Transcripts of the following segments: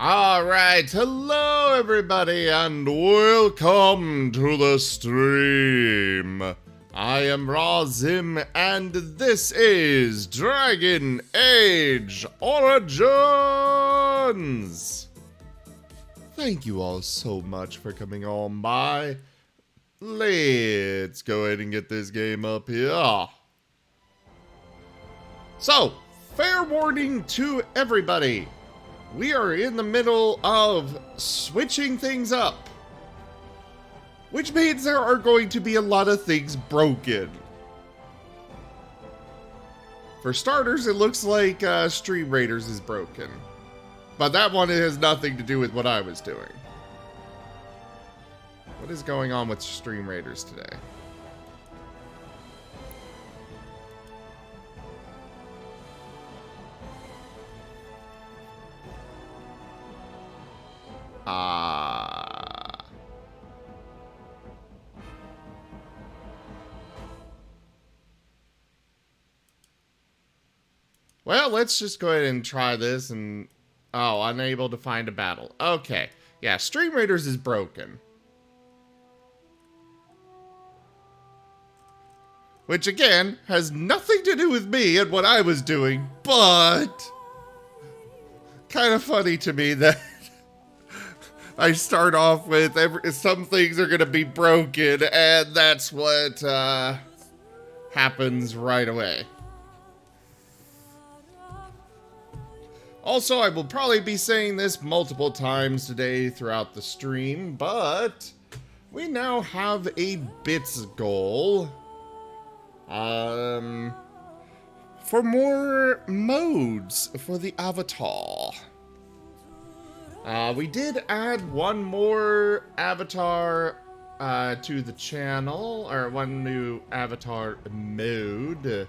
Alright, hello everybody and welcome to the stream. I am Razim and this is Dragon Age Origins. Thank you all so much for coming on by. Let's go ahead and get this game up here. So, fair warning to everybody. We are in the middle of switching things up, which means there are going to be a lot of things broken. For starters, it looks like Stream Raiders is broken, but that one has nothing to do with what I was doing. What is going on with Stream Raiders today? Well, let's just go ahead and try this and... Oh, unable to find a battle. Okay. Yeah, Stream Raiders is broken. Which, again, has nothing to do with me and what I was doing, but... kind of funny to me that... I start off with some things are going to be broken, and that's what happens right away. Also, I will probably be saying this multiple times today throughout the stream, but we now have a bits goal for more modes for the avatar. We did add one more avatar to the channel, or one new avatar mode,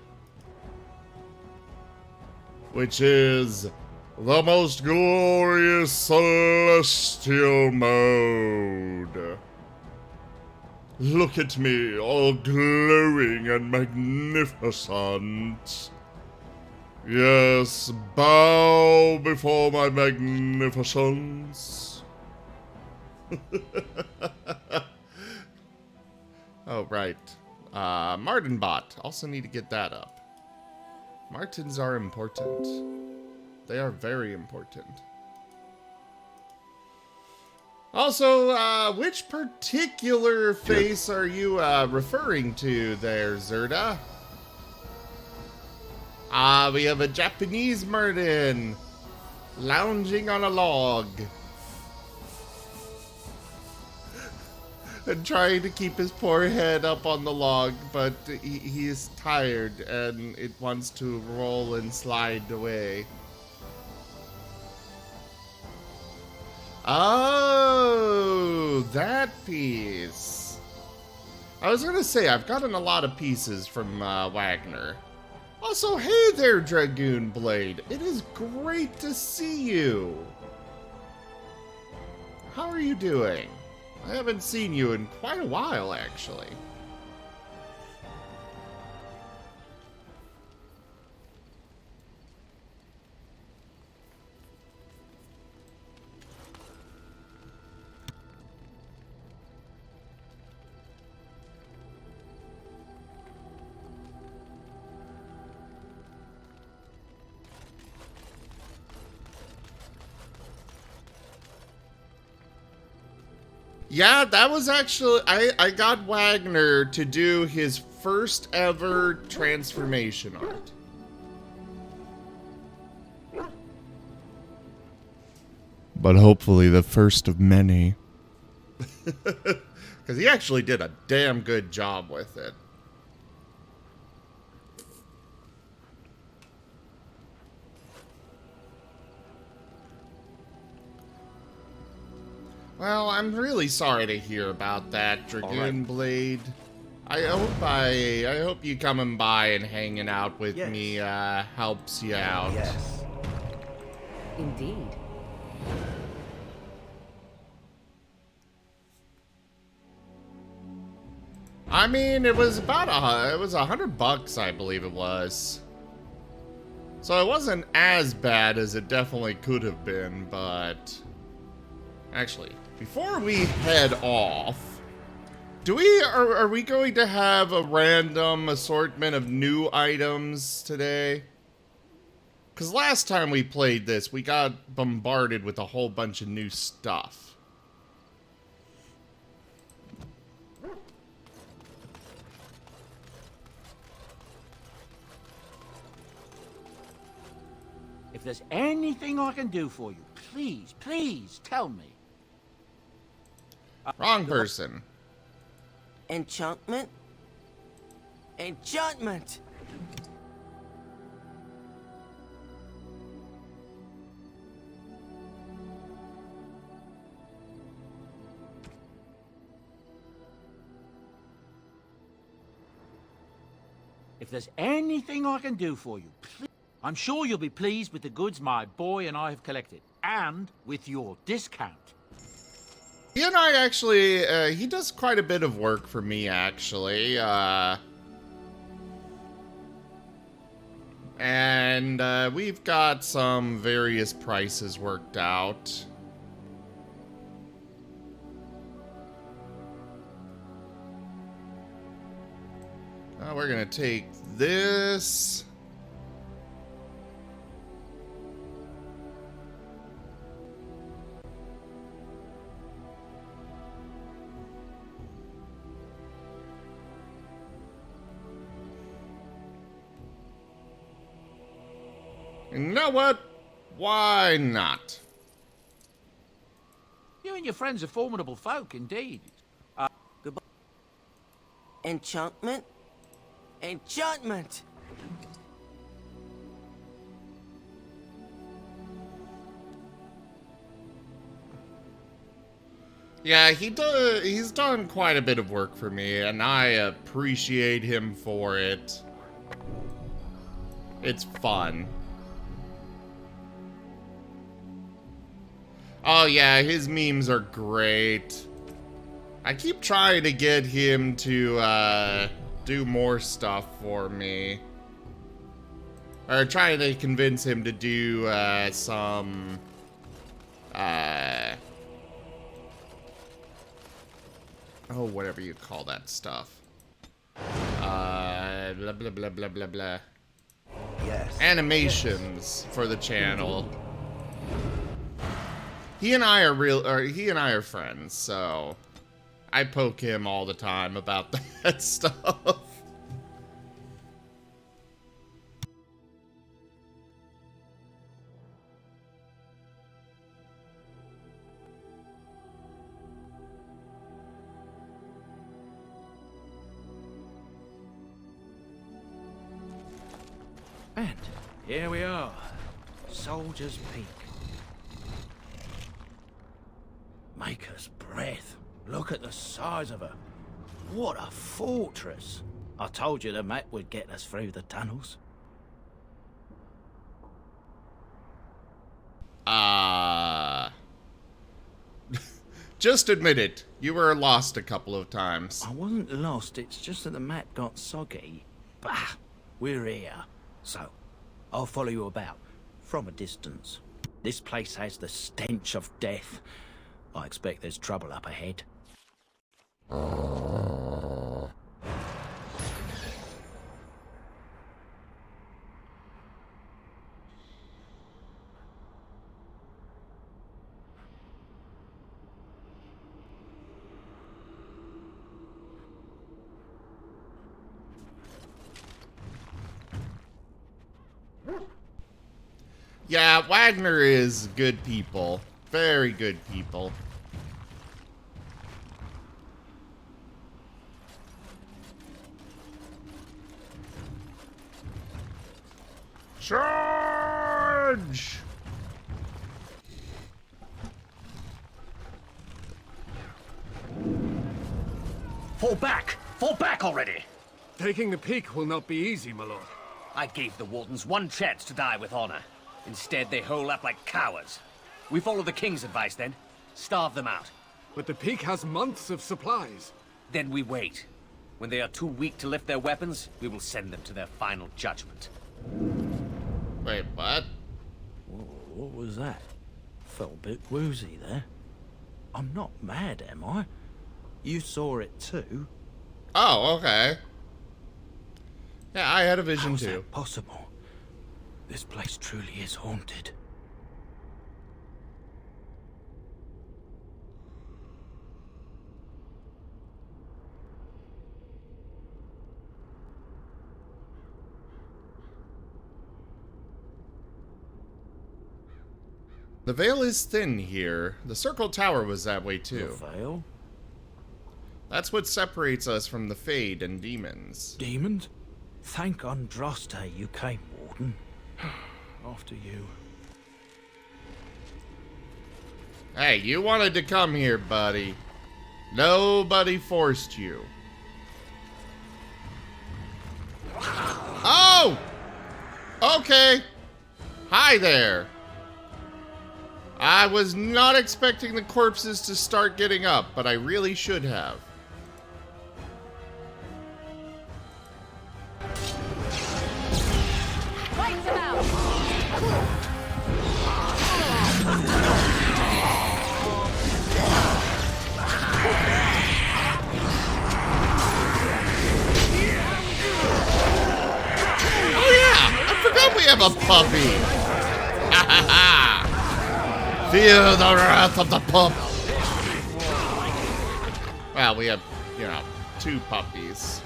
which is the most glorious celestial mode. Look at me, all glowing and magnificent. Yes, bow before my magnificence. Oh, right. Martin bot. Also need to get that up. Martins are important. They are very important. Also, which particular face are you referring to there, Zerda? We have a Japanese Martin lounging on a log and trying to keep his poor head up on the log, but he is tired and it wants to roll and slide away. Oh, that piece. I was gonna say, I've gotten a lot of pieces from Wagner. Also, hey there, Dragoon Blade. It is great to see you. How are you doing? I haven't seen you in quite a while, actually. Yeah, that was actually... I got Wagner to do his first ever transformation art. But hopefully the first of many. Because he actually did a damn good job with it. Well, I'm really sorry to hear about that, Dragoon Blade. I hope you coming by and hanging out with me helps you out. Yes. Indeed. I mean, it was about $100, I believe it was. So it wasn't as bad as it definitely could have been, but... Actually, before we head off, are we going to have a random assortment of new items today? Because last time we played this, we got bombarded with a whole bunch of new stuff. If there's anything I can do for you, please, please tell me. Wrong person. Enchantment? Enchantment! If there's anything I can do for you, please. I'm sure you'll be pleased with the goods my boy and I have collected, and with your discount. He and I actually, he does quite a bit of work for me, actually. And we've got some various prices worked out. We're gonna take this. And you know what? Why not? You and your friends are formidable folk, indeed. Goodbye. Enchantment? Enchantment! Yeah, he's done quite a bit of work for me, and I appreciate him for it. It's fun. Oh yeah, his memes are great. I keep trying to get him to do more stuff for me. Or trying to convince him to do some oh, whatever you call that stuff. Blah blah blah blah blah blah. Yes. Animations for the channel. He and I are friends, so I poke him all the time about that stuff. And here we are, Soldier's Peak. Maker's breath. Look at the size of her. What a fortress. I told you the map would get us through the tunnels. Just admit it. You were lost a couple of times. I wasn't lost, it's just that the map got soggy. Bah, we're here. So, I'll follow you about, from a distance. This place has the stench of death. I expect there's trouble up ahead. Yeah, Wagner is good people. Very good people. Charge! Fall back! Fall back already! Taking the peak will not be easy, my lord. I gave the Wardens one chance to die with honor. Instead, they hole up like cowards. We follow the King's advice, then. Starve them out. But the peak has months of supplies. Then we wait. When they are too weak to lift their weapons, we will send them to their final judgment. Wait, what? Whoa, what was that? Felt a bit woozy there. I'm not mad, am I? You saw it too. Oh, okay. Yeah, I had a vision How's too. that possible? This place truly is haunted. The veil is thin here. The Circle Tower was that way The too. veil? That's what separates us from the Fade and demons. Demons? Thank Andraste you came, Warden. After you. Hey, you wanted to come here, buddy. Nobody forced you. Oh! Okay. Hi there. I was not expecting the corpses to start getting up, but I really should have. Lights them out! Oh yeah! I forgot we have a puppy! Ha ha ha! Feel the wrath of the pup! Well, we have, you know, 2 puppies.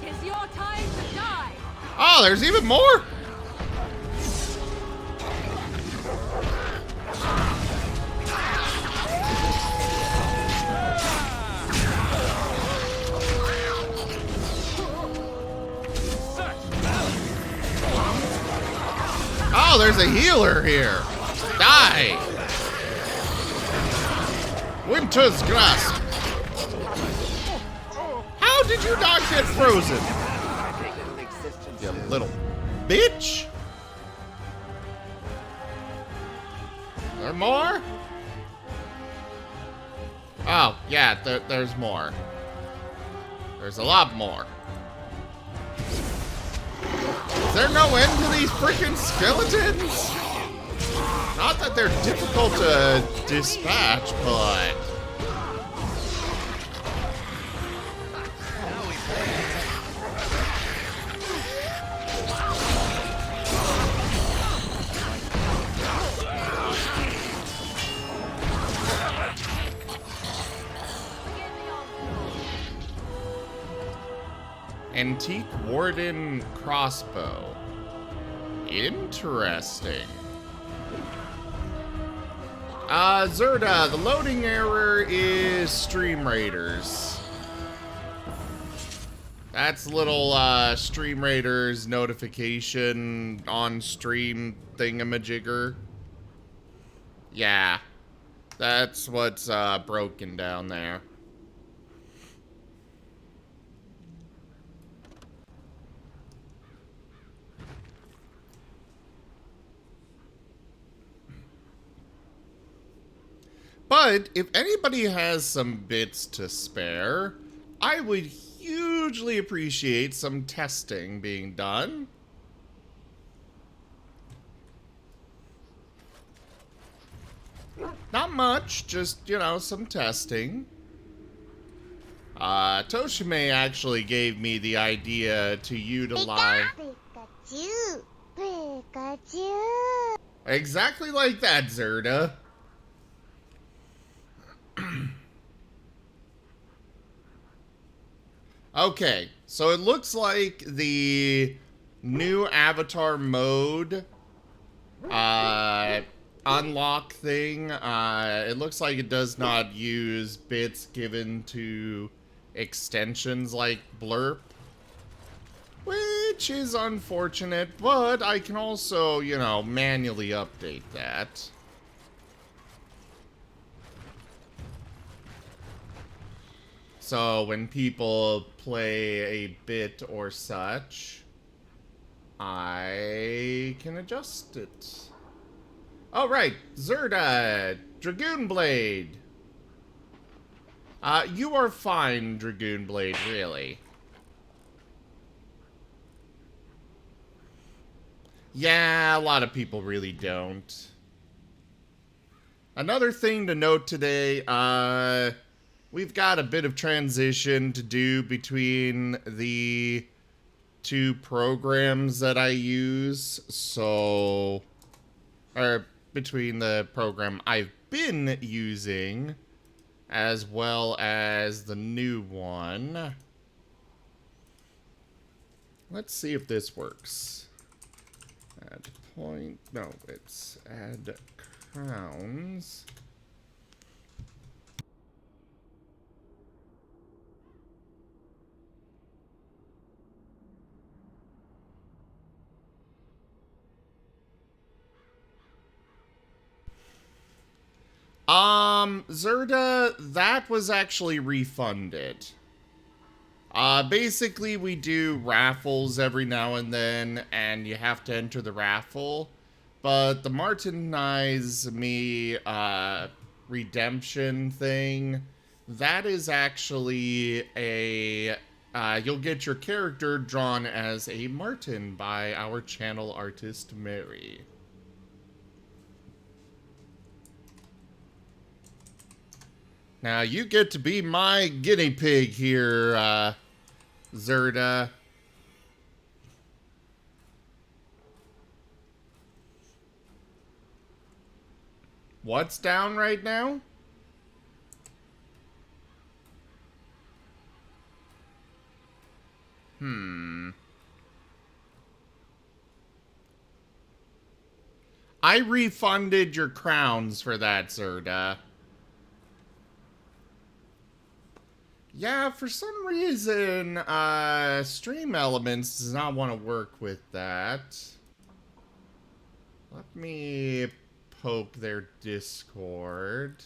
It's your time to die! Oh, there's even more? Oh, there's a healer here. Die. Winter's Grasp. How did you not get frozen? You little bitch. There more? Oh, yeah, there's more. There's a lot more. Is there no end to these freaking skeletons? Not that they're difficult to dispatch, but... Antique Warden crossbow. Interesting. Zerda, the loading error is Stream Raiders. That's a little Stream Raiders notification on stream thingamajigger. Yeah, that's what's broken down there. But if anybody has some bits to spare, I would hugely appreciate some testing being done. Not much, just, you know, some testing. Toshime actually gave me the idea to utilize... Pikachu! Pikachu! Exactly like that, Zerda. Okay, so it looks like the new avatar mode unlock thing, it looks like it does not use bits given to extensions like Blurp, which is unfortunate, but I can also, you know, manually update that. So when people play a bit or such, I can adjust it. Oh, right. Zerda, Dragoon Blade. You are fine, Dragoon Blade, really. Yeah, a lot of people really don't. Another thing to note today, we've got a bit of transition to do between the two programs that I use, so, or between the program I've been using as well as the new one. Let's see if this works. Add point, no, it's add crowns. Zerda, that was actually refunded. Basically we do raffles every now and then, and you have to enter the raffle. But the Martinize Me, redemption thing, that is actually a, you'll get your character drawn as a Martin by our channel artist, Mary. Now, you get to be my guinea pig here, Zerda. What's down right now? I refunded your crowns for that, Zerda. Yeah, for some reason, Stream Elements does not want to work with that. Let me poke their Discord.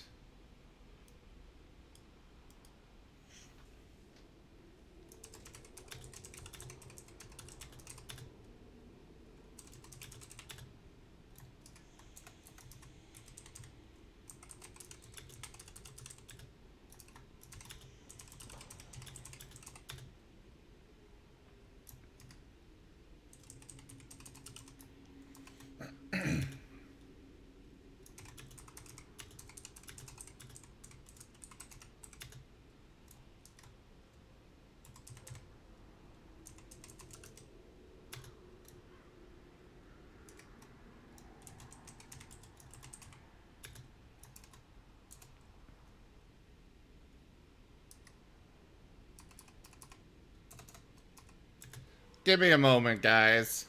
Give me a moment, guys.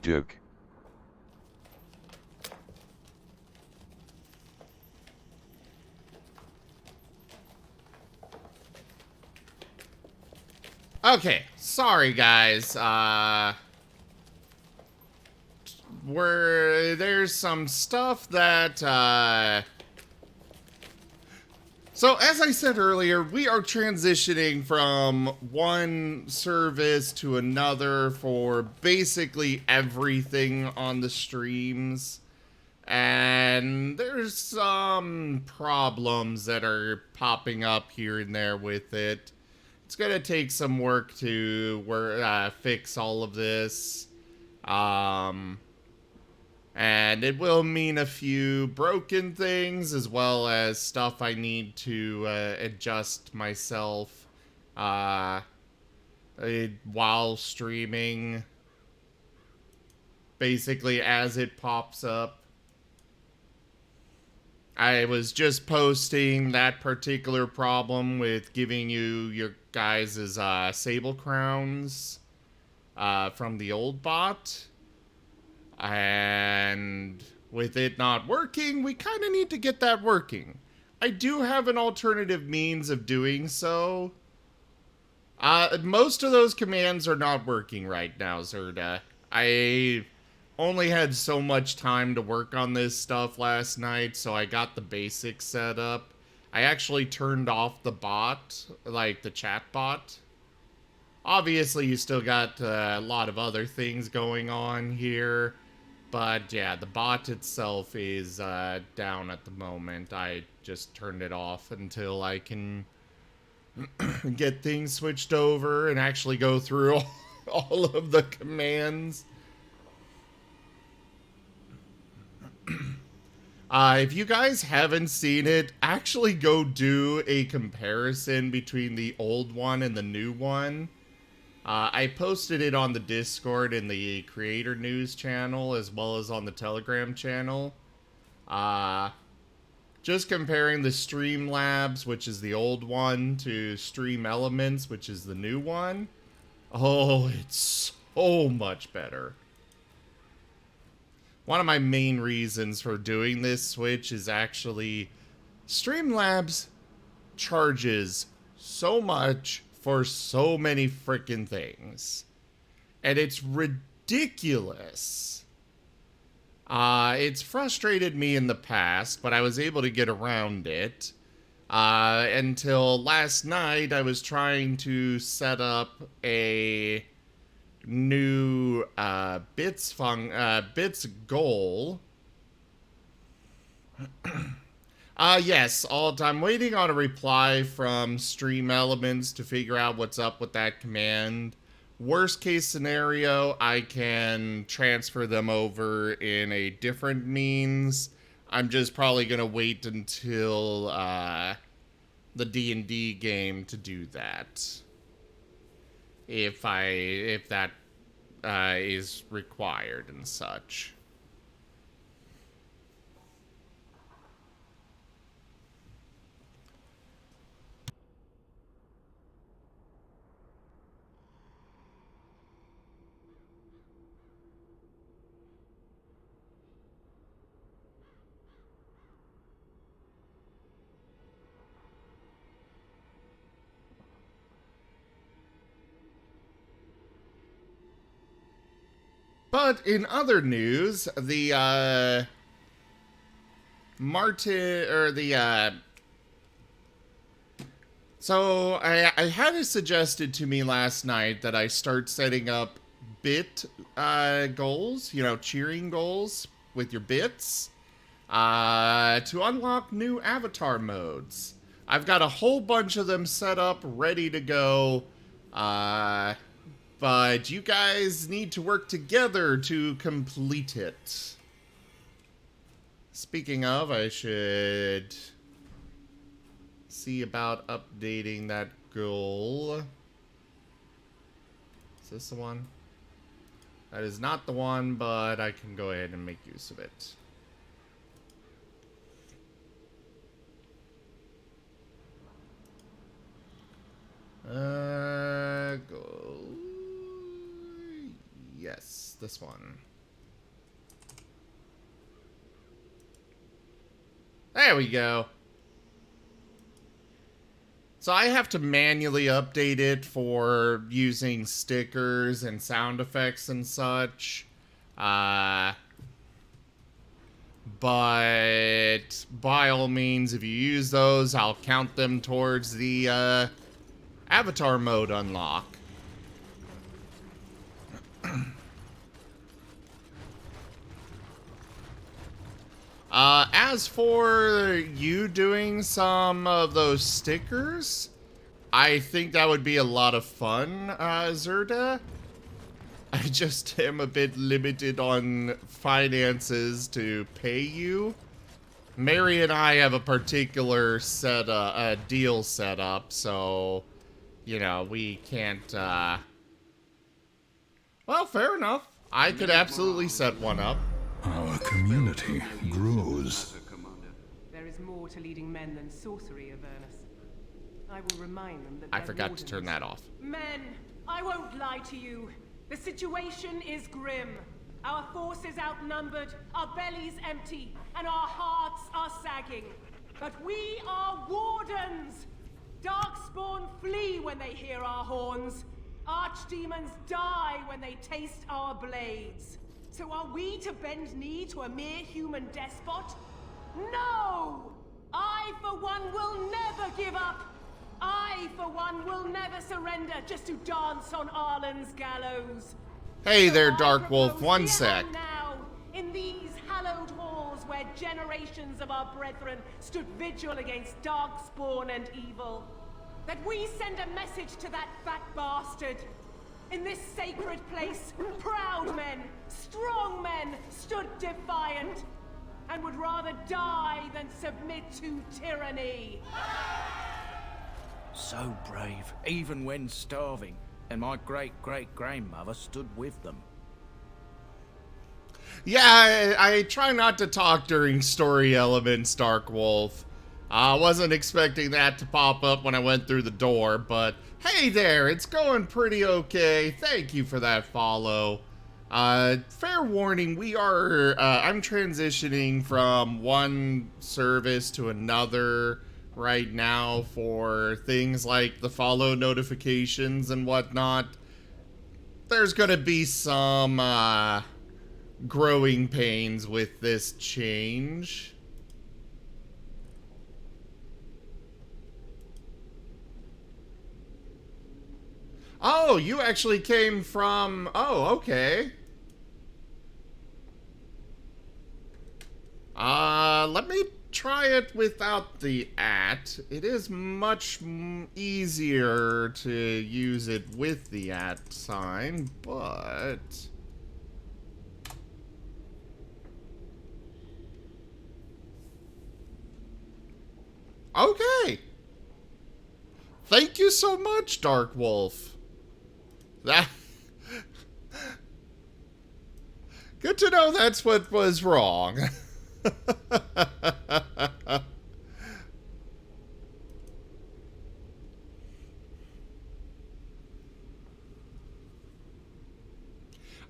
Duke. Okay, sorry guys, there's some stuff that, so as I said earlier, we are transitioning from one service to another for basically everything on the streams, and there's some problems that are popping up here and there with it. It's gonna take some work to fix all of this. And it will mean a few broken things as well as stuff I need to adjust myself while streaming. basically as it pops up. I was just posting that particular problem with giving you your guys' sable crowns from the old bot. And with it not working, we kind of need to get that working. I do have an alternative means of doing so. Most of those commands are not working right now, Zerda. I only had so much time to work on this stuff last night, so I got the basics set up. I actually turned off the bot, like the chat bot. Obviously, you still got a lot of other things going on here. But yeah, the bot itself is down at the moment. I just turned it off until I can get things switched over and actually go through all of the commands. If you guys haven't seen it, actually go do a comparison between the old one and the new one. I posted it on the Discord and the Creator News channel, as well as on the Telegram channel. Just comparing the Streamlabs, which is the old one, to Stream Elements, which is the new one. Oh, it's so much better. One of my main reasons for doing this switch is actually Streamlabs charges so much for so many frickin' things. And it's ridiculous. It's frustrated me in the past, but I was able to get around it. Until last night, I was trying to set up a new bits goal. Yes, I'm waiting on a reply from Stream Elements to figure out what's up with that command. Worst case scenario, I can transfer them over in a different means. I'm just probably gonna wait until the D&D game to do that. If that is required and such. But in other news, the so I had it suggested to me last night that I start setting up bit goals, cheering goals with your bits, to unlock new avatar modes. I've got a whole bunch of them set up, ready to go, but you guys need to work together to complete it. Speaking of, I should see about updating that goal. Is this the one? That is not the one, but I can go ahead and make use of it. Go. Yes, this one. There we go. So I have to manually update it for using stickers and sound effects and such. But by all means, if you use those, I'll count them towards the avatar mode unlock. As for you doing some of those stickers, I think that would be a lot of fun, Zerda. I just am a bit limited on finances to pay you. Mary and I have a particular deal set up, so, we can't, well, fair enough. I could absolutely set one up. Our community grows. There is more to leading men than sorcery, Avernus. I will remind them that I they're forgot to turn wardens. that off. Men, I won't lie to you. The situation is grim. Our forces outnumbered, our bellies empty, and our hearts are sagging. But we are wardens! Darkspawn flee when they hear our horns. Archdemons die when they taste our blades. So are we to bend knee to a mere human despot? No! I, for one, will never give up! I, for one, will never surrender just to dance on Arlen's gallows. Hey there, So I Dark Wolf, propose one here sec. and now, in these hallowed halls where generations of our brethren stood vigil against darkspawn and evil, that we send a message to that fat bastard. In this sacred place, proud men, strong men stood defiant, and would rather die than submit to tyranny. So brave, even when starving, and my great-great-grandmother stood with them. Yeah, I try not to talk during story elements, Dark Wolf. I wasn't expecting that to pop up when I went through the door, but hey there, it's going pretty okay. Thank you for that follow. Fair warning, I'm transitioning from one service to another right now for things like the follow notifications and whatnot. There's gonna be some, growing pains with this change. Oh, you actually came from... Oh, okay. Let me try it without the @ It is much easier to use it with the @ sign, but... Okay. Thank you so much, Dark Wolf. That... Good to know that's what was wrong.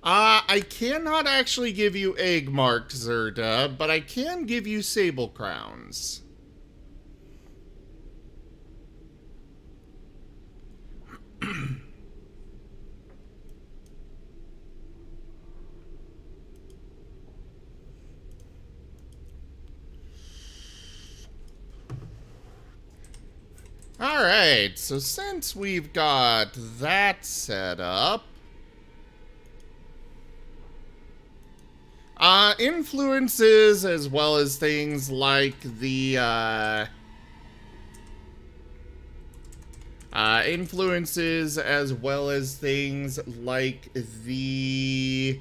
I cannot actually give you egg marked Zerda, but I can give you sable crowns. Alright, so since we've got that set up, influences as well as things like the, influences as well as things like the,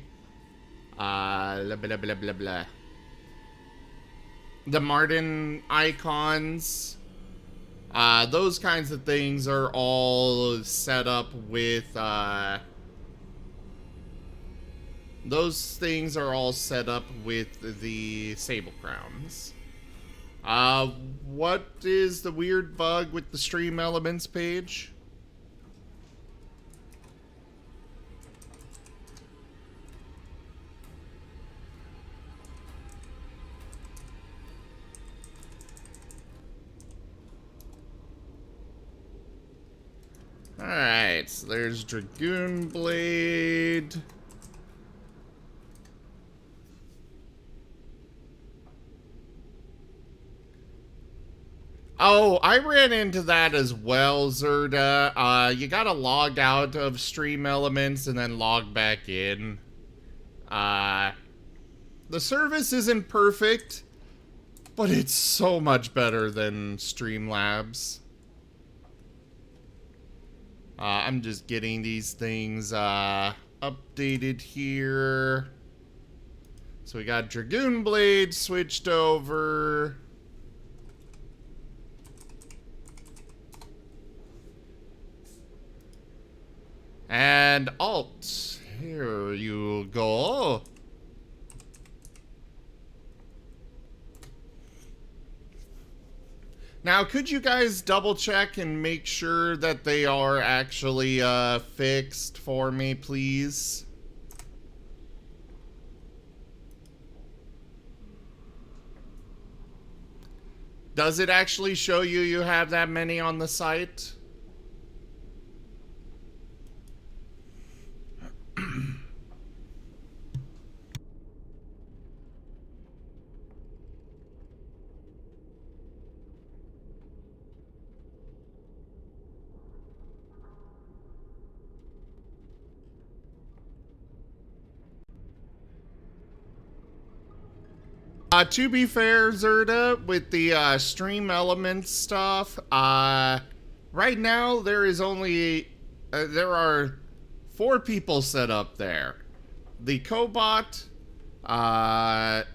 blah, blah, blah, blah, blah. The Martin icons, those kinds of things are all set up with, those things are all set up with the Sable Crowns. What is the weird bug with the Stream Elements page? Alright, so there's Dragoon Blade. Oh, I ran into that as well, Zerda. You gotta log out of Stream Elements and then log back in. The service isn't perfect, but it's so much better than Streamlabs. I'm just getting these things updated here. So we got Dragoon Blade switched over. And Alt. Here you go. Now, could you guys double check and make sure that they are actually fixed for me, please? Does it actually show you have that many on the site? To be fair, Zerda, with the stream elements stuff, right now there is only, there are 4 people set up there. The Cobot,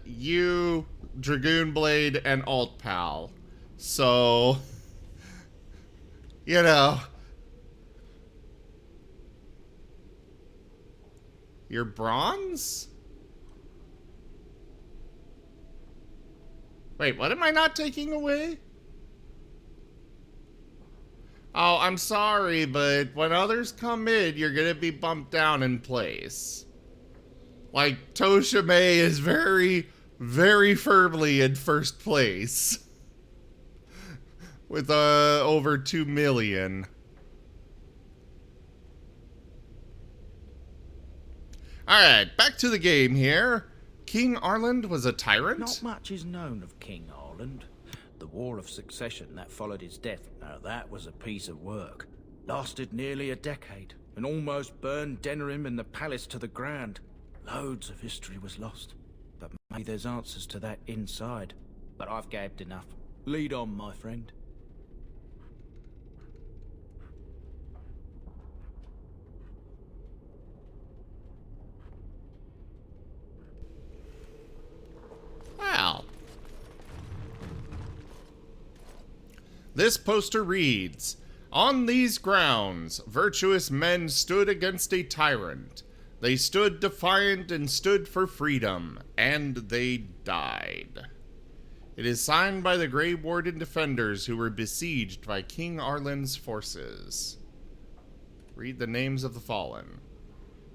you, Dragoon Blade, and Alt Pal. So, you know, you're bronze? Wait, what am I not taking away? Oh, I'm sorry, but when others come in, you're gonna be bumped down in place. Like, Tosha May is very, very firmly in first place. With, over 2 million. Alright, back to the game here. King Arland was a tyrant? Not much is known of King Arland. The War of Succession that followed his death, now that was a piece of work. Lasted nearly a decade, and almost burned Denerim and the palace to the ground. Loads of history was lost, but maybe there's answers to that inside. But I've gabbed enough. Lead on, my friend. Wow. This poster reads, "On these grounds, virtuous men stood against a tyrant. They stood defiant and stood for freedom, and they died." It is signed by the Grey Warden defenders who were besieged by King Arland's forces. Read the names of the fallen.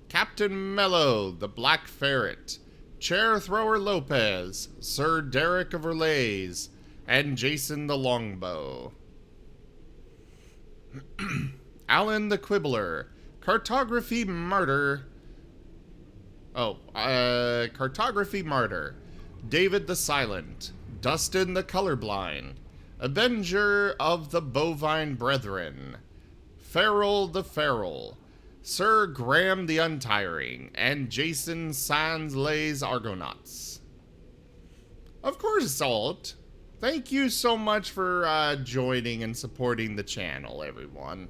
Captain Mello, the Black Ferret, Chair Thrower Lopez, Sir Derek of Erlays, and Jason the Longbow. Alan the Quibbler, Cartography Martyr. Cartography Martyr, David the Silent, Dustin the Colorblind, Avenger of the Bovine Brethren, Farrell the Feral, Sir Graham the Untiring, and Jason Sans Les Argonauts. Of course, Alt. Thank you so much for joining and supporting the channel, everyone.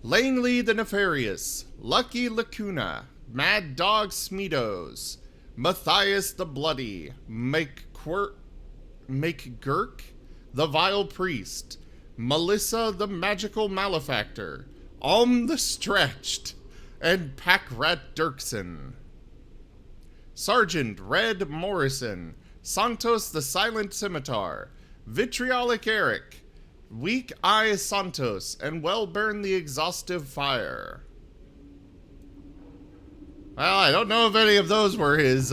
Langley the Nefarious, Lucky Lacuna, Mad Dog Smeedos, Matthias the Bloody, Make-Gurk, the Vile Priest, Melissa the Magical Malefactor, the Stretched, and Packrat Dirksen. Sergeant Red Morrison, Santos the Silent Scimitar, Vitriolic Eric, Weak Eye Santos, and Wellburn the Exhaustive Fire. Well, I don't know if any of those were his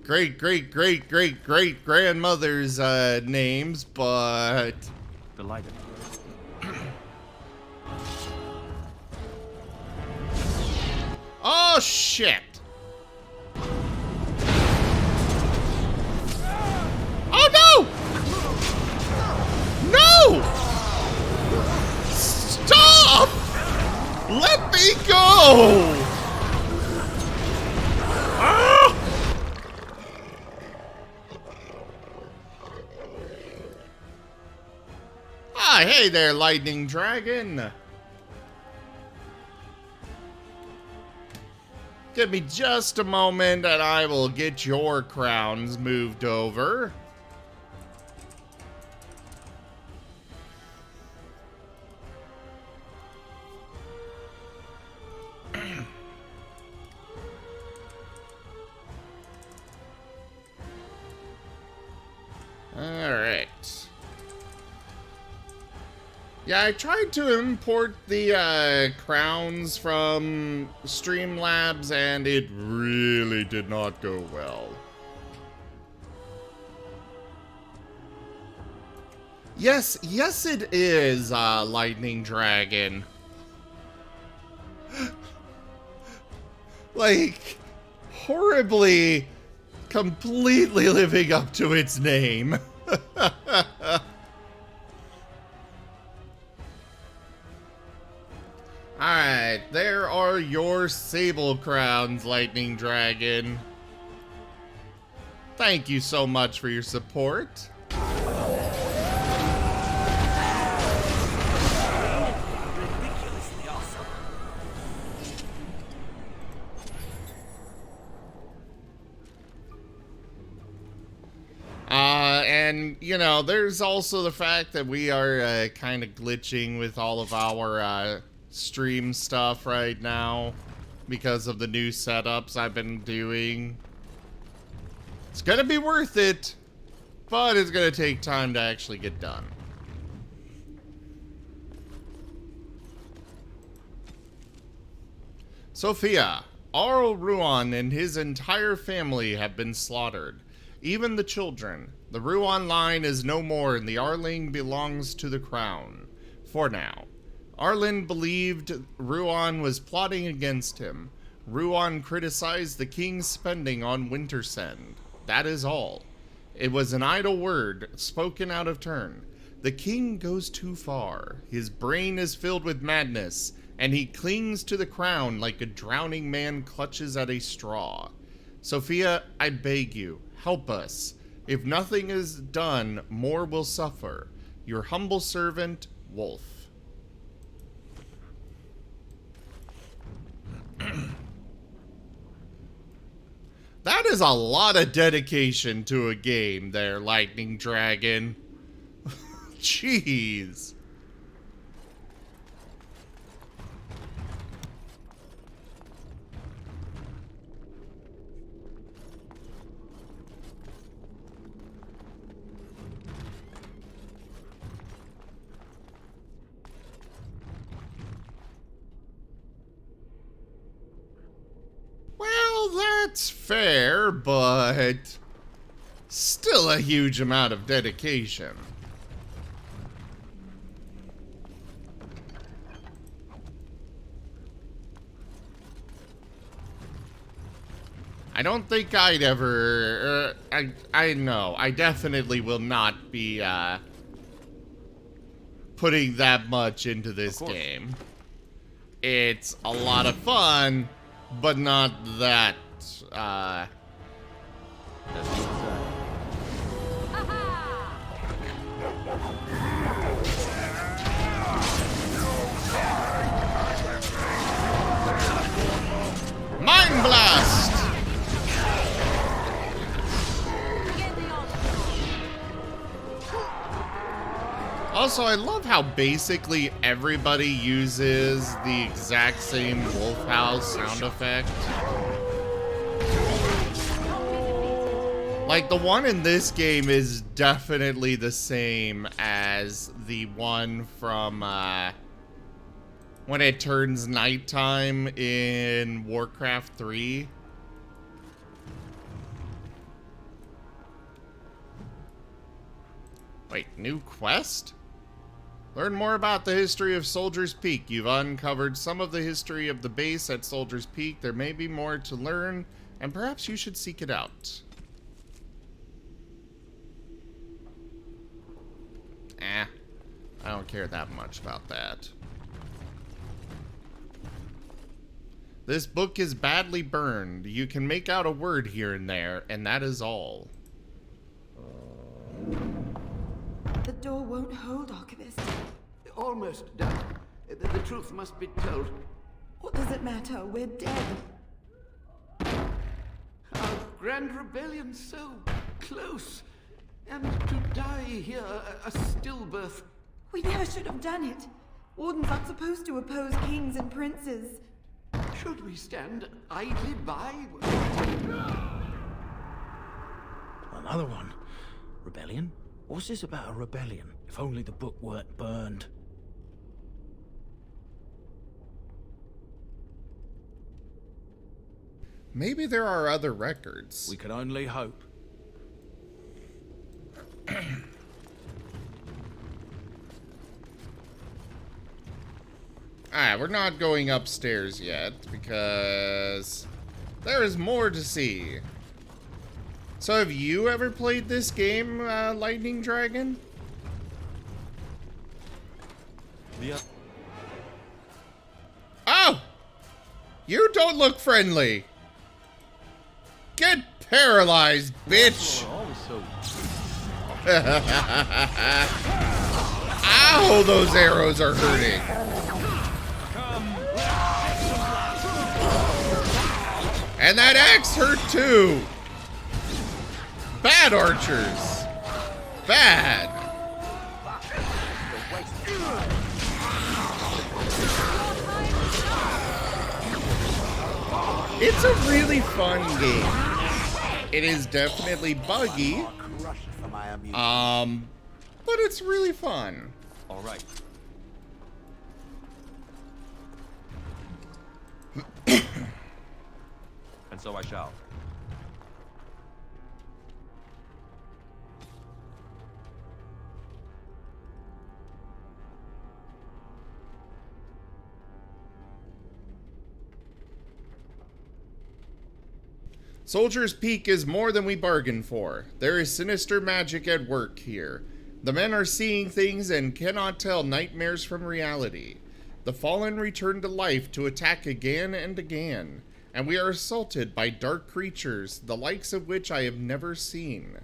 great-great-great-great-great-grandmother's names, but... Delighted. Oh, shit! Oh, no! No! Stop! Let me go! Ah! Ah, hey there, Lightning Dragon. Give me just a moment and I will get your crowns moved over. Yeah, I tried to import the crowns from Streamlabs, and it really did not go well. Yes, it is, Lightning Dragon. Like, horribly, completely living up to its name. Alright, there are your sable crowns, Lightning Dragon. Thank you so much for your support. Ridiculously awesome. And, you know, there's also the fact that we are kind of glitching with all of our stream stuff right now because of the new setups I've been doing. It's gonna be worth it, but it's gonna take time to actually get done. Sophia, Arl Ruan and his entire family have been slaughtered. Even the children. The Ruan line is no more, and the Arling belongs to the crown. For now. Arlen believed Ruan was plotting against him. Ruan criticized the king's spending on Wintersend. That is all. It was an idle word, spoken out of turn. The king goes too far. His brain is filled with madness, and he clings to the crown like a drowning man clutches at a straw. Sophia, I beg you, help us. If nothing is done, more will suffer. Your humble servant, Wolf. That is a lot of dedication to a game there, Lightning Dragon. Jeez. Well, that's fair, but still a huge amount of dedication. I don't think I'd ever, I know, I definitely will not be, putting that much into this game. It's a lot of fun, but not that, Mind Blast! Also, I love how basically everybody uses the exact same wolf howl sound effect. Like, the one in this game is definitely the same as the one from, when it turns nighttime in Warcraft 3. Wait, new quest? Learn more about the history of Soldier's Peak. You've uncovered some of the history of the base at Soldier's Peak. There may be more to learn, and perhaps you should seek it out. I don't care that much about that. This book is badly burned. You can make out a word here and there, and that is all. The door won't hold, Archivist. Almost done. The truth must be told. What does it matter? We're dead. Our grand rebellion so close. And to die here, a stillbirth. We never should have done it. Wardens aren't supposed to oppose kings and princes. Should we stand idly by? Another one. Rebellion? What's this about a rebellion? If only the book weren't burned. Maybe there are other records. We can only hope. Alright, we're not going upstairs yet because there is more to see. So have you ever played this game, Lightning Dragon? Yeah. Oh! You don't look friendly. Get paralyzed, bitch! Ow, those arrows are hurting. And that axe hurt too. Bad archers. Bad. It's a really fun game. It is definitely buggy. But it's really fun. All right. And so I shall. Soldier's Peak is more than we bargained for. There is sinister magic at work here. The men are seeing things and cannot tell nightmares from reality. The fallen return to life to attack again and again, and we are assaulted by dark creatures, the likes of which I have never seen.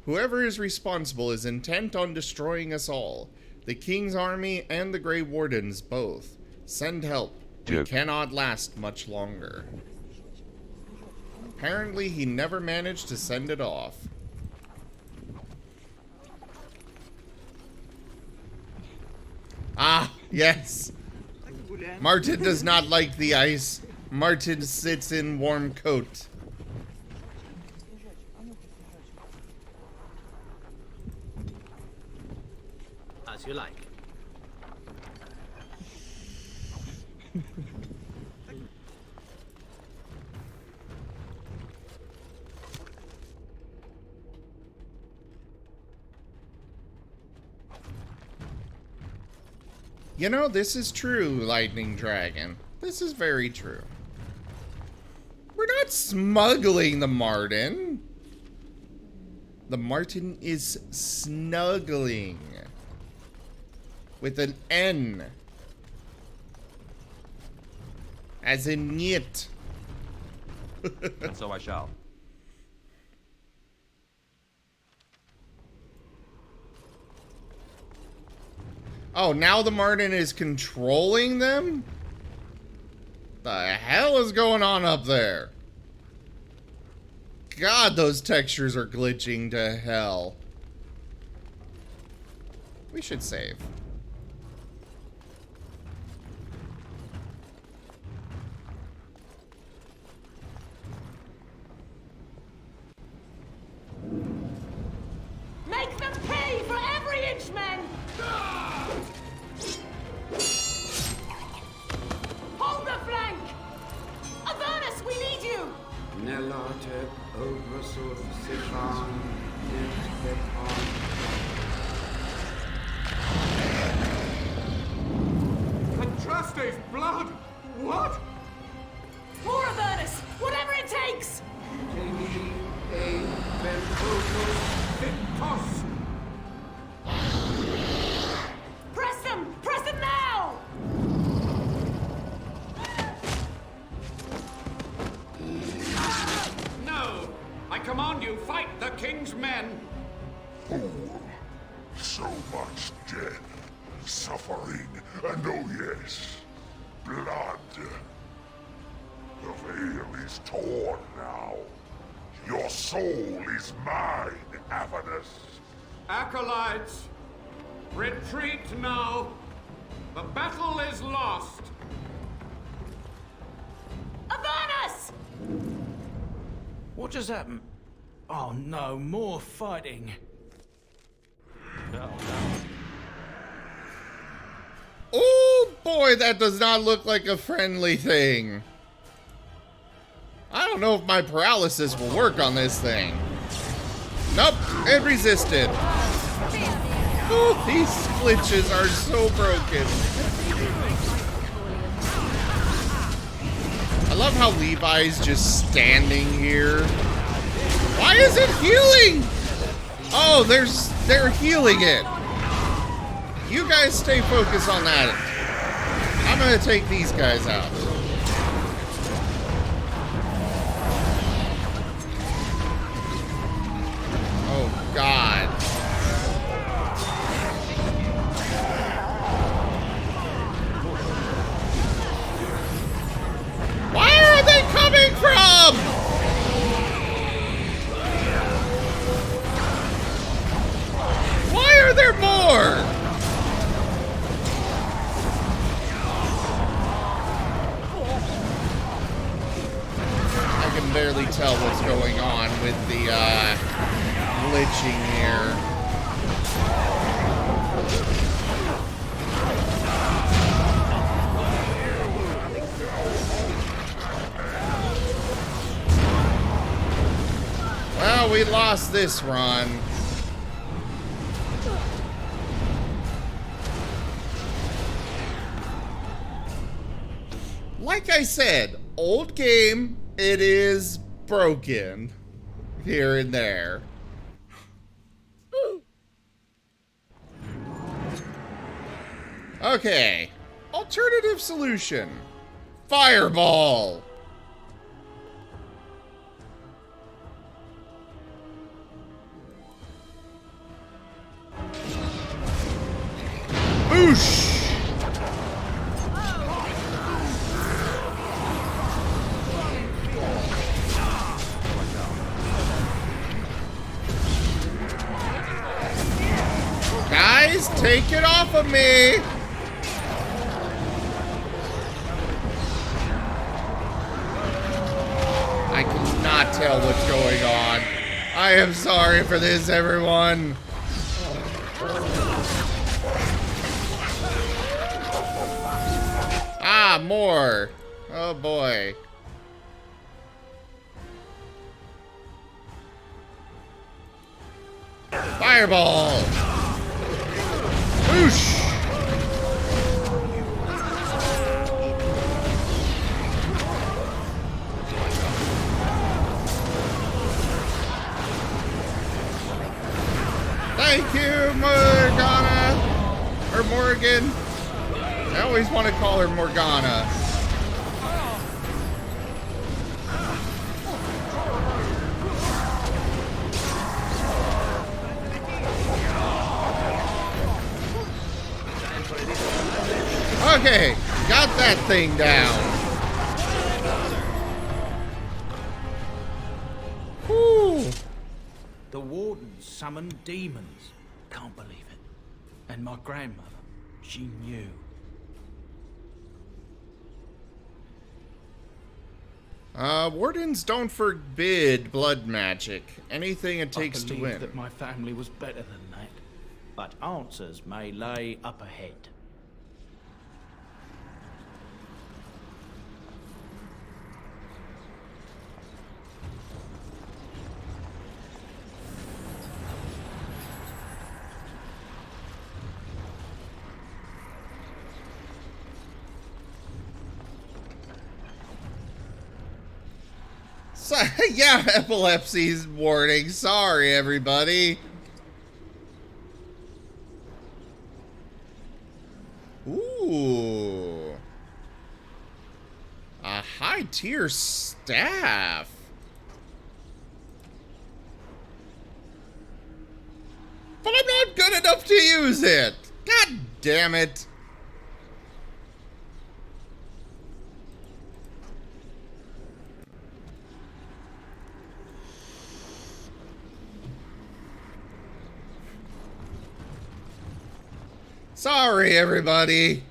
Whoever is responsible is intent on destroying us all, the King's army and the Grey Wardens both. Send help. We cannot last much longer. Apparently, he never managed to send it off. Ah, yes. Martin does not like the ice. Martin sits in warm coat. As you like. You know, this is true, Lightning Dragon. This is very true. We're not smuggling the Martin. The Martin is snuggling. With an N. As in yet. And so I shall. Oh, now the Martin is controlling them? The hell is going on up there? God, those textures are glitching to hell. We should save. Make them pay for every inch, men! Hold the flank! Avernus, we need you! Nelate Obrasov Sifan Contraste's blood! What? More Avernus! Whatever it takes! Press them! Press them now! No! I command you, fight the king's men! Fool. So much death, suffering, and oh yes, blood. The veil is torn now. Your soul is mine, Avernus. Acolytes, retreat now. The battle is lost. Avernus! What just happened? Oh no, more fighting. Oh boy, that does not look like a friendly thing. I don't know if my paralysis will work on this thing. Nope, it resisted. Oh, these glitches are so broken. I love how Levi's just standing here. Why is it healing? Oh, they're healing it. You guys stay focused on that. I'm gonna take these guys out. Oh, God. Where are they coming from? Why are there more? I can barely tell what's going on with the glitching here. Well, we lost this run. Like I said, old game, it is broken here and there. Okay, alternative solution. Fireball. Boosh! Guys, take it off of me! I cannot tell what's going on. I am sorry for this, everyone. Ah, more. Oh boy. Fireball. Whoosh. Thank you, Morgana. Or Morgan. I always want to call her Morgana. Okay, got that thing down. Whew. The Warden summoned demons. Can't believe it. And my grandmother, she knew. Wardens don't forbid blood magic. Anything it takes to win. That my family was better than that. But answers may lay up ahead. So, yeah, epilepsy's warning. Sorry, everybody. Ooh. A high-tier staff. But I'm not good enough to use it. God damn it. Sorry, everybody.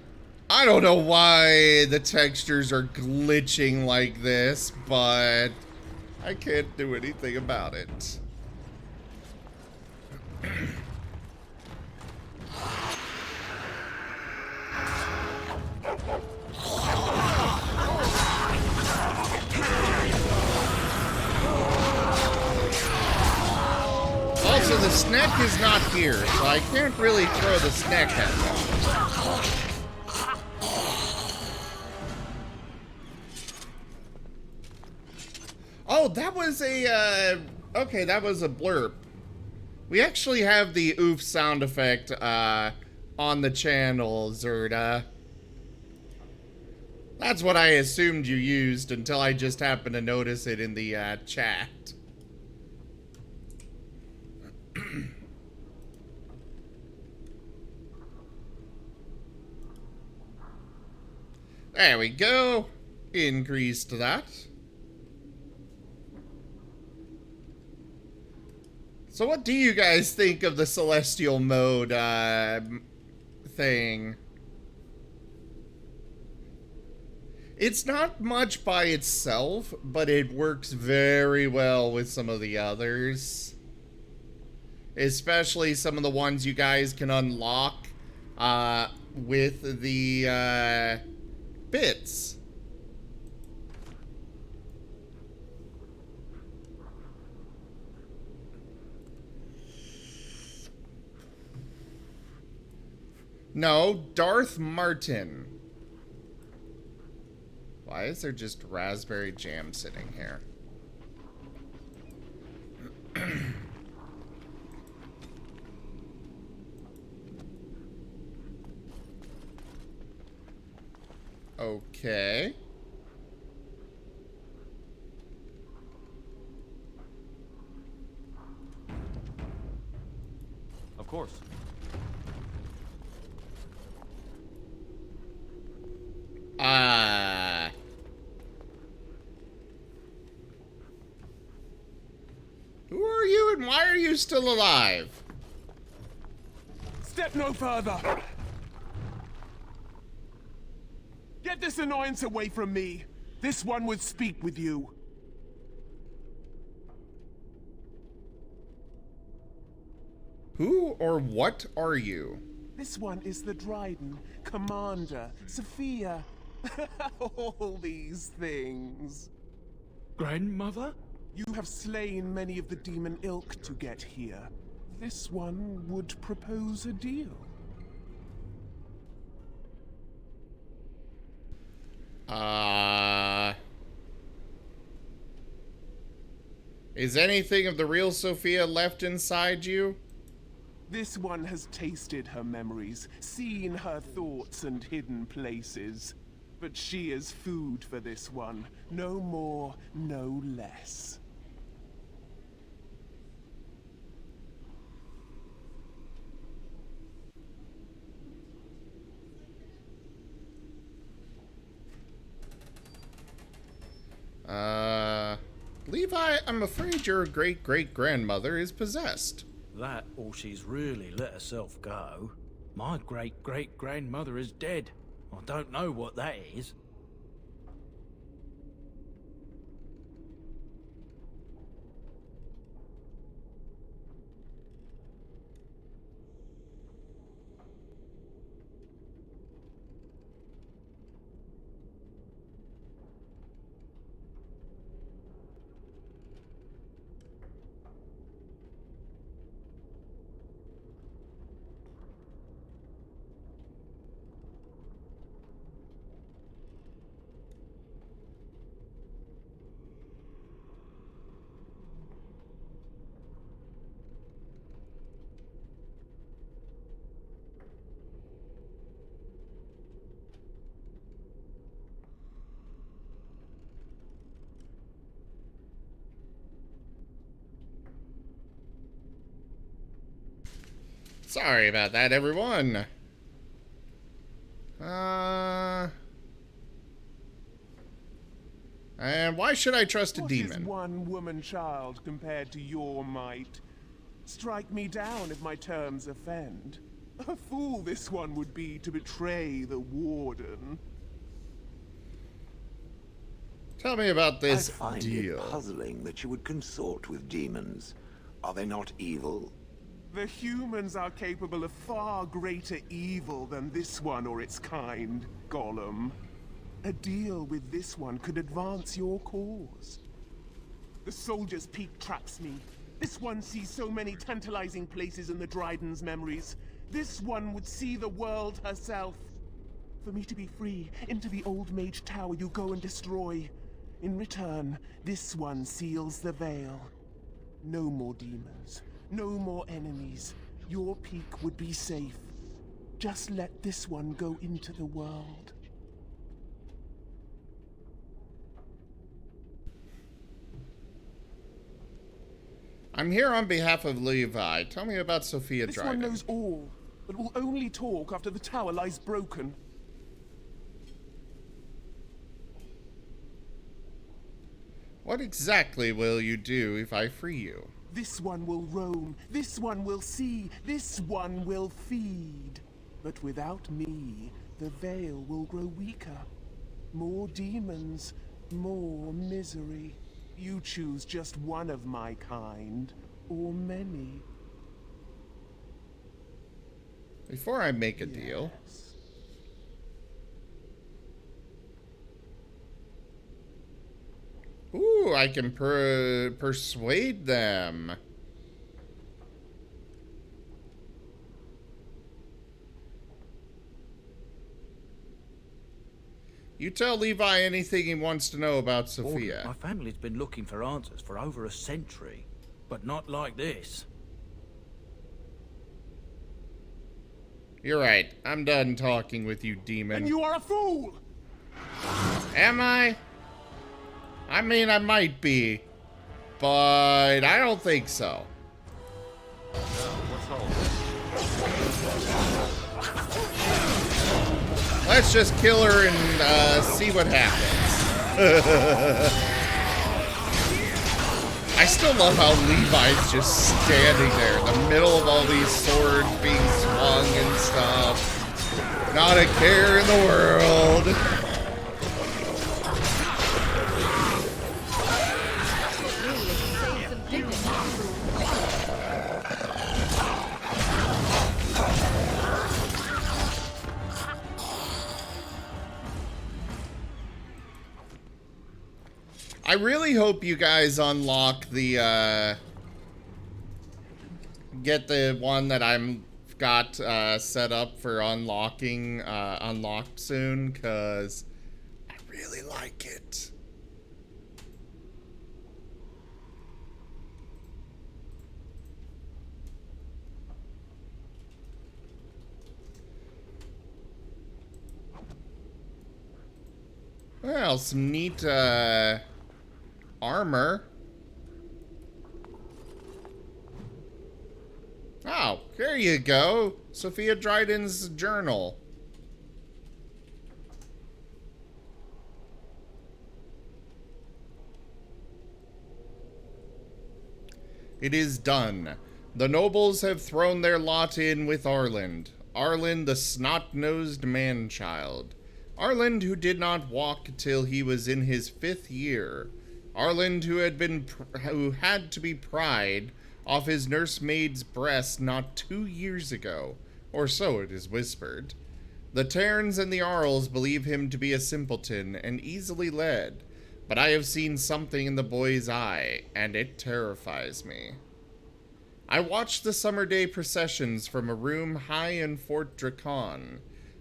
I don't know why the textures are glitching like this, but I can't do anything about it. so the snack is not here, so I can't really throw the snack at them. Oh, that was a, okay, that was a blurb. We actually have the oof sound effect, on the channel, Zerda. That's what I assumed you used until I just happened to notice it in the, chat. There we go. Increase to that. So what do you guys think of the celestial mode thing? It's not much by itself, but it works very well with some of the others. Especially some of the ones you guys can unlock with the bits. No, Darth Martin. Why is there just raspberry jam sitting here? Okay. Of course. Who are you and why are you still alive? Step no further! Get this annoyance away from me! This one would speak with you. Who or what are you? This one is the Dryden, Commander, Sophia. All these things. Grandmother? You have slain many of the demon ilk to get here. This one would propose a deal. Is anything of the real Sophia left inside you? This one has tasted her memories, seen her thoughts and hidden places. But she is food for this one. No more, no less. Levi, I'm afraid your great-great-grandmother is possessed. That, or she's really let herself go. My great-great-grandmother is dead. I don't know what that is. Sorry about that, everyone. And why should I trust a demon? What is one woman child compared to your might? Strike me down if my terms offend. A fool this one would be to betray the Warden. Tell me about this I find deal. it puzzling that you would consort with demons. Are they not evil? The humans are capable of far greater evil than this one or its kind, Gollum. A deal with this one could advance your cause. The Soldier's Peak traps me. This one sees so many tantalizing places in the Dryden's memories. This one would see the world herself. For me to be free, into the old mage tower you go and destroy. In return, this one seals the veil. No more demons, no more enemies. Your peak would be safe. Just let this one go into the world. I'm here on behalf of Levi. Tell me about Sophia This Dryden. one knows all, but will only talk after the tower lies broken. What exactly will you do if I free you? This one will roam, this one will see, this one will feed. But without me, the veil will grow weaker. More demons, more misery. You choose just one of my kind, or many. Before I make a deal... Ooh, I can persuade them. You tell Levi anything he wants to know about Sophia. My family's been looking for answers for over a century, but not like this. You're right. I'm done talking with you, demon. And you are a fool! Am I? I mean, I might be, but I don't think so. Let's just kill her and see what happens. I still love how Levi's just standing there in the middle of all these swords being swung and stuff. Not a care in the world. I really hope you guys unlock the, get the one that I'm got set up for unlocking, unlocked soon, because I really like it. Well, some neat, armor. Oh, there you go. Sophia Dryden's journal. It is done. The nobles have thrown their lot in with Arland. Arland, the snot-nosed man-child. Arland, who did not walk till he was in his 5th year. Arland, who had to be pried off his nursemaid's breast not 2 years ago, or so it is whispered. The Terns and the Arls believe him to be a simpleton and easily led, but I have seen something in the boy's eye, and it terrifies me. I watched the summer day processions from a room high in Fort Dracon.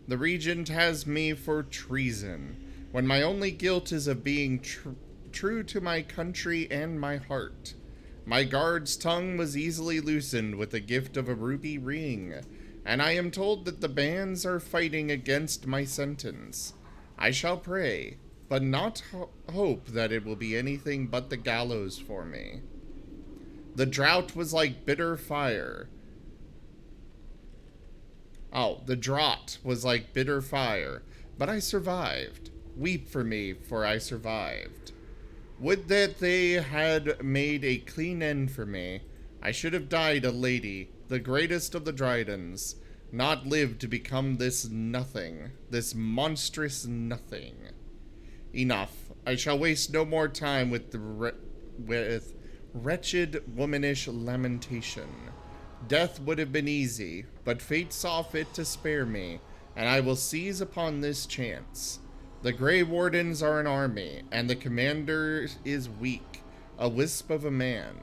The regent has me for treason, when my only guilt is of being true to my country and my heart. My guard's tongue was easily loosened with the gift of a ruby ring, and I am told that the bands are fighting against my sentence. I shall pray, but not hope that it will be anything but the gallows for me. The drought was like bitter fire. Oh, the draught was like bitter fire, but I survived. Weep for me, for I survived. Would that they had made a clean end for me. I should have died a lady, the greatest of the Drydens, not lived to become this nothing, this monstrous nothing. Enough. I shall waste no more time with wretched womanish lamentation. Death would have been easy, but fate saw fit to spare me, and I will seize upon this chance. The Grey Wardens are an army, and the commander is weak, a wisp of a man.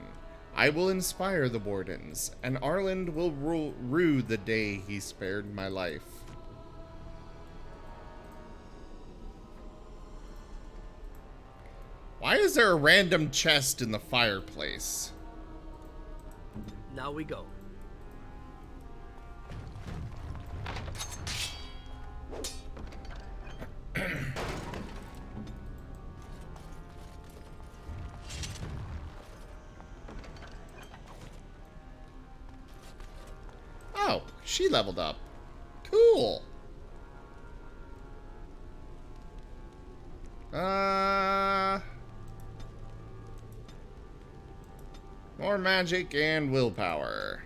I will inspire the Wardens, and Arland will rue the day he spared my life. Why is there a random chest in the fireplace? Now we go. Oh, she leveled up. Cool. More magic and willpower.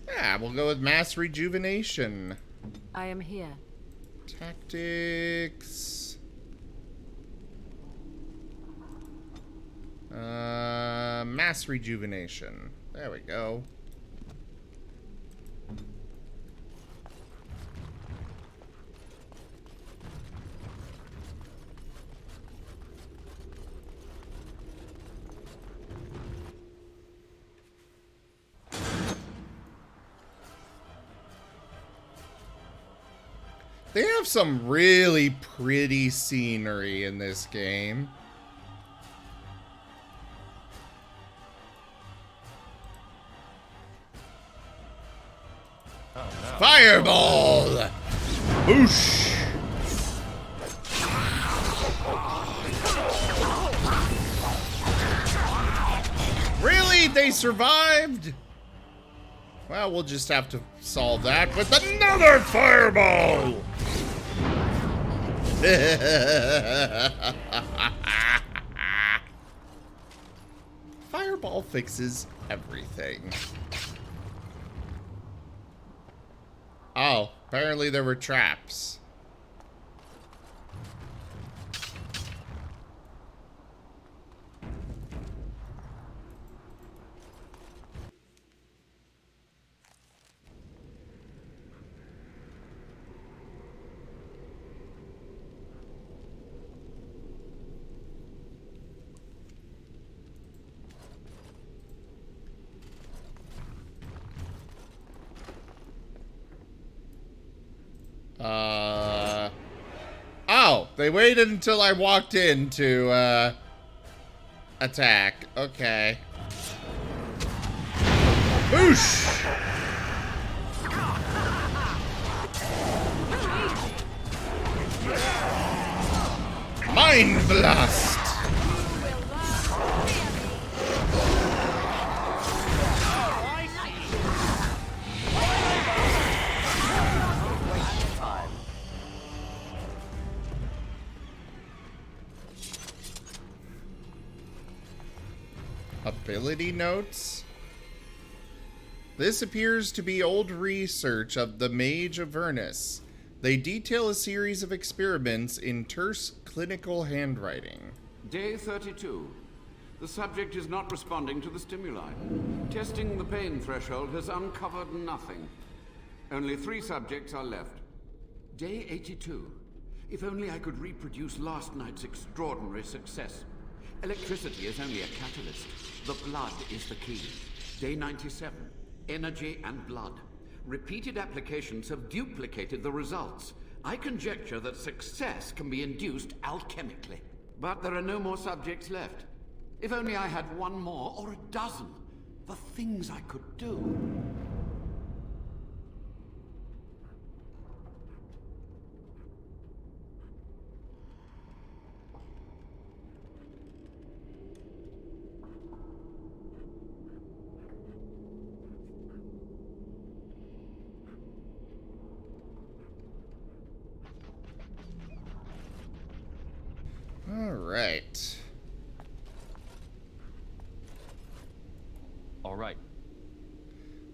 Yeah, we'll go with mass rejuvenation. I am here. Tactics. Mass rejuvenation. There we go. They have some really pretty scenery in this game. Oh, no. Fireball! Whoosh! Really? They survived? Well, we'll just have to solve that with another fireball! Fireball fixes everything. Oh, apparently there were traps. Oh, they waited until I walked in to, attack. Okay. Boosh! Mind Blast! Ability notes? This appears to be old research of the Mage Avernus. They detail a series of experiments in terse clinical handwriting. Day 32. The subject is not responding to the stimuli. Testing the pain threshold has uncovered nothing. Only 3 subjects are left. Day 82. If only I could reproduce last night's extraordinary success. Electricity is only a catalyst. The blood is the key. Day 97. Energy and blood. Repeated applications have duplicated the results. I conjecture that success can be induced alchemically. But there are no more subjects left. If only I had 1 more, or a dozen. The things I could do. Alright. Alright.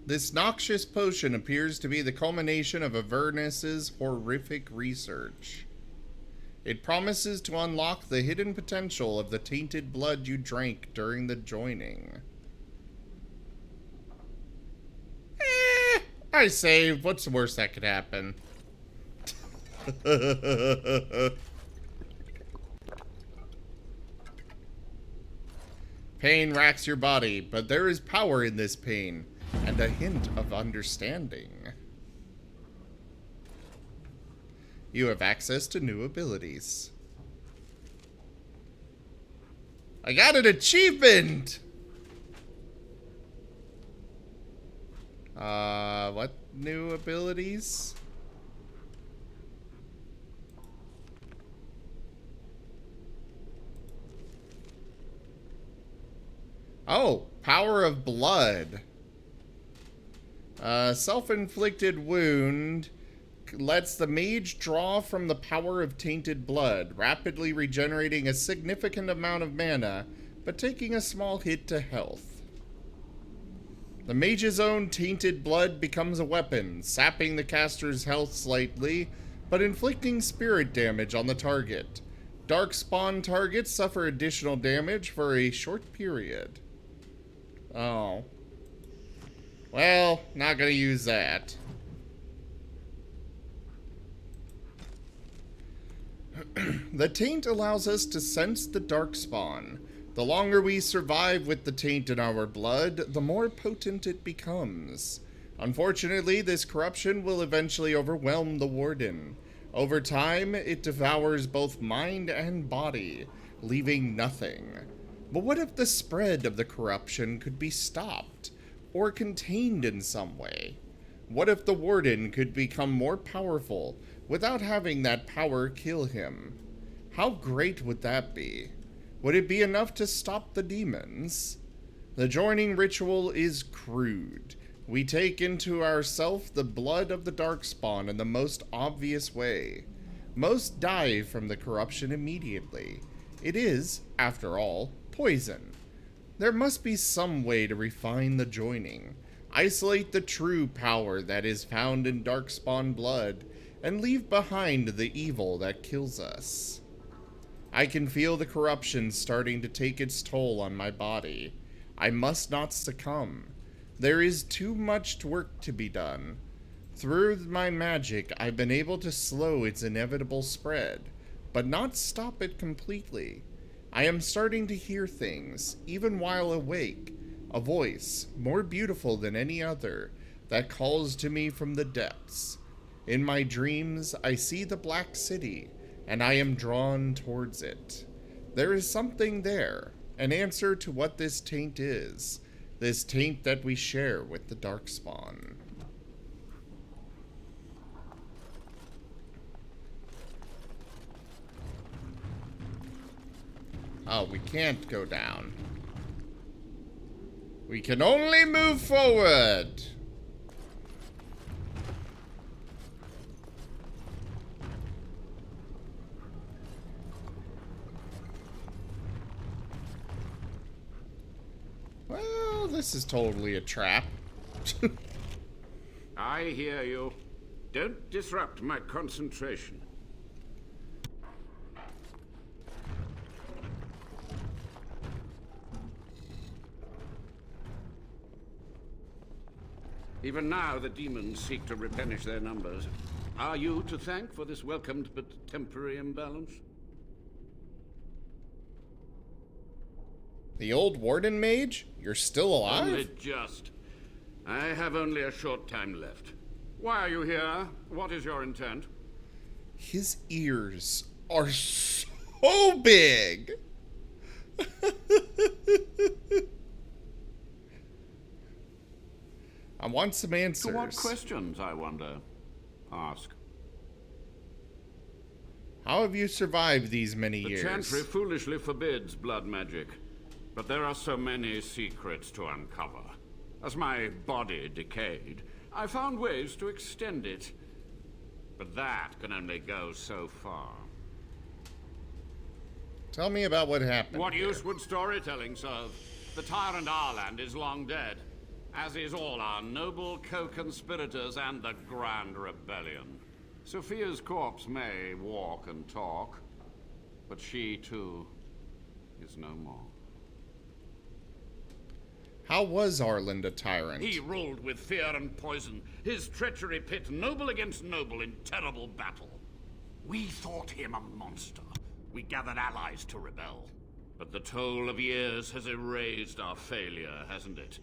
This Noxious Potion appears to be the culmination of Avernus's horrific research. It promises to unlock the hidden potential of the tainted blood you drank during the joining. I saved. What's the worst that could happen? Pain racks your body, but there is power in this pain, and a hint of understanding. You have access to new abilities. I got an achievement! What new abilities? Oh, Power of Blood. Self-inflicted wound lets the mage draw from the power of tainted blood, rapidly regenerating a significant amount of mana, but taking a small hit to health. The mage's own tainted blood becomes a weapon, sapping the caster's health slightly, but inflicting spirit damage on the target. Darkspawn targets suffer additional damage for a short period. Oh. Well, not gonna use that. The taint allows us to sense the darkspawn. The longer we survive with the taint in our blood, the more potent it becomes. Unfortunately, this corruption will eventually overwhelm the Warden. Over time, it devours both mind and body, leaving nothing. But what if the spread of the corruption could be stopped, or contained in some way? What if the Warden could become more powerful without having that power kill him? How great would that be? Would it be enough to stop the demons? The joining ritual is crude. We take into ourself the blood of the Darkspawn in the most obvious way. Most die from the corruption immediately. It is, after all, poison. There must be some way to refine the joining, isolate the true power that is found in Darkspawn blood, and leave behind the evil that kills us. I can feel the corruption starting to take its toll on my body. I must not succumb. There is too much work to be done. Through my magic, I've been able to slow its inevitable spread, but not stop it completely. I am starting to hear things, even while awake, a voice, more beautiful than any other, that calls to me from the depths. In my dreams, I see the Black City, and I am drawn towards it. There is something there, an answer to what this taint is, this taint that we share with the Darkspawn. Oh, we can't go down. We can only move forward. Well, this is totally a trap. I hear you. Don't disrupt my concentration. Even now, the demons seek to replenish their numbers. Are you to thank for this welcomed but temporary imbalance? The old Warden mage? You're still alive? Only just. I have only a short time left. Why are you here? What is your intent? His ears are so big! I want some answers. To what questions, I wonder? Ask. How have you survived these many years? The Chantry foolishly forbids blood magic, but there are so many secrets to uncover. As my body decayed, I found ways to extend it. But that can only go so far. Tell me about what happened. What use would storytelling serve? The tyrant Arland is long dead, as is all our noble co-conspirators and the Grand Rebellion. Sophia's corpse may walk and talk, but she, too, is no more. How was Arland a tyrant? He ruled with fear and poison, his treachery pit noble against noble in terrible battle. We thought him a monster. We gathered allies to rebel. But the toll of years has erased our failure, hasn't it?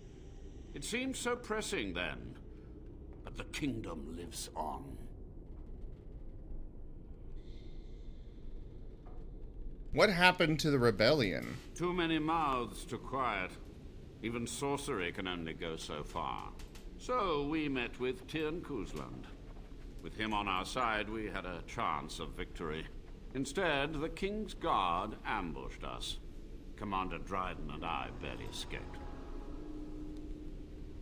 It seemed so pressing then, but the kingdom lives on. What happened to the rebellion? Too many mouths to quiet. Even sorcery can only go so far. So we met with Tyrn Kuzland. With him on our side, we had a chance of victory. Instead, the King's Guard ambushed us. Commander Dryden and I barely escaped.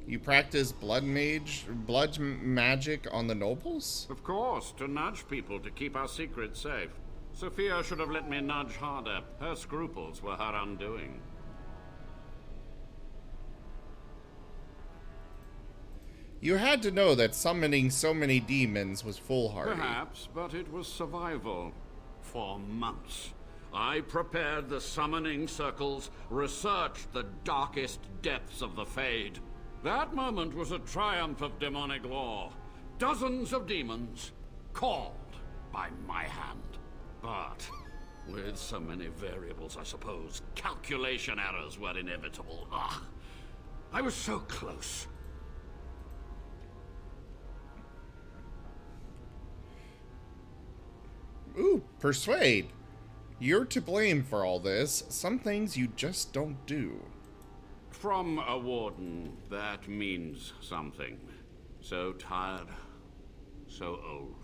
You practice blood magic on the nobles? Of course, to nudge people to keep our secrets safe. Sophia should have let me nudge harder. Her scruples were her undoing. You had to know that summoning so many demons was foolhardy. Perhaps, but it was survival. For months, I prepared the summoning circles, researched the darkest depths of the Fade. That moment was a triumph of demonic law. Dozens of demons, called by my hand. But with so many variables, I suppose, calculation errors were inevitable. Ugh. I was so close. Ooh, persuade. You're to blame for all this. Some things you just don't do. From a warden, that means something. So tired, so old.